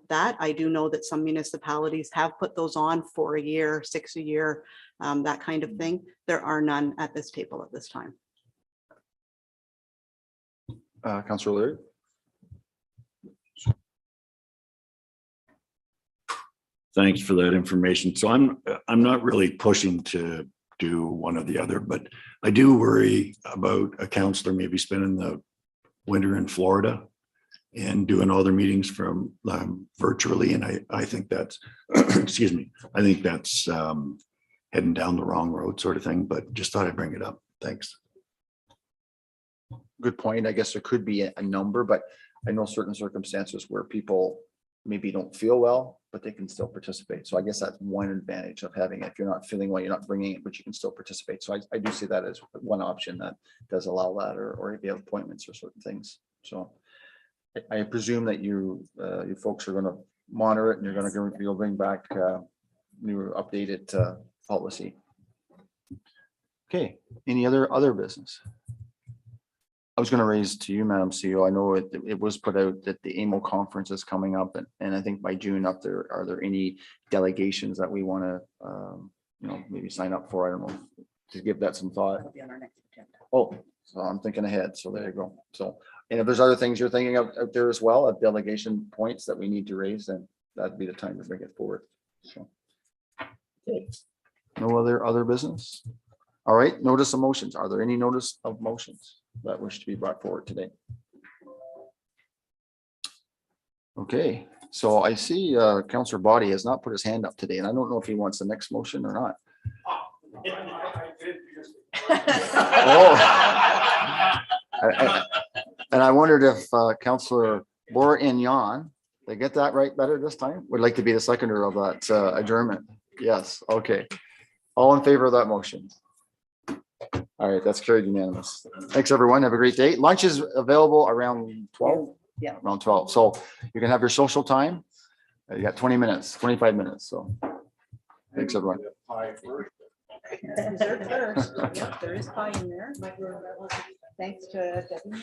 that. I do know that some municipalities have put those on for a year, 6 a year, that kind of thing. There are none at this table at this time.
Councillor Leary.
Thanks for that information. So I'm not really pushing to do one or the other, but I do worry about a councillor maybe spending the winter in Florida and doing all their meetings from virtually. And I think that's, excuse me, I think that's heading down the wrong road sort of thing, but just thought I'd bring it up. Thanks.
Good point. I guess there could be a number, but I know certain circumstances where people maybe don't feel well, but they can still participate. So I guess that's one advantage of having it. If you're not feeling well, you're not bringing it, but you can still participate. So I do see that as one option that does allow that, or if you have appointments or certain things. So I presume that you folks are going to monitor it and you'll bring back new updated policy. Okay, any other business? I was going to raise to you, Madam CEO. I know it was put out that the AMO conference is coming up, and I think by June are there any delegations that we want to maybe sign up for? I don't know, to give that some thought.
That'll be on our next agenda.
Oh, so I'm thinking ahead. So there you go. So, and if there's other things you're thinking of out there as well, of delegation points that we need to raise, then that'd be the time to bring it forward. So, okay. No other business. All right. Notice of motions. Are there any notice of motions that wish to be brought forward today? Okay, so I see Councillor Body has not put his hand up today, and I don't know if he wants the next motion or not. Oh. And I wondered if Councillor Bourignon, did I get that right better this time? Would like to be the seconder of that adjournment. Yes, okay. All in favor of that motion? All right, that's carried unanimous. Thanks, everyone. Have a great day. Lunch is available around 12.
Yeah.
Around 12. So you can have your social time. You got 20 minutes, 25 minutes. So thanks, everyone.
There is pie in there. Thanks to Debbie.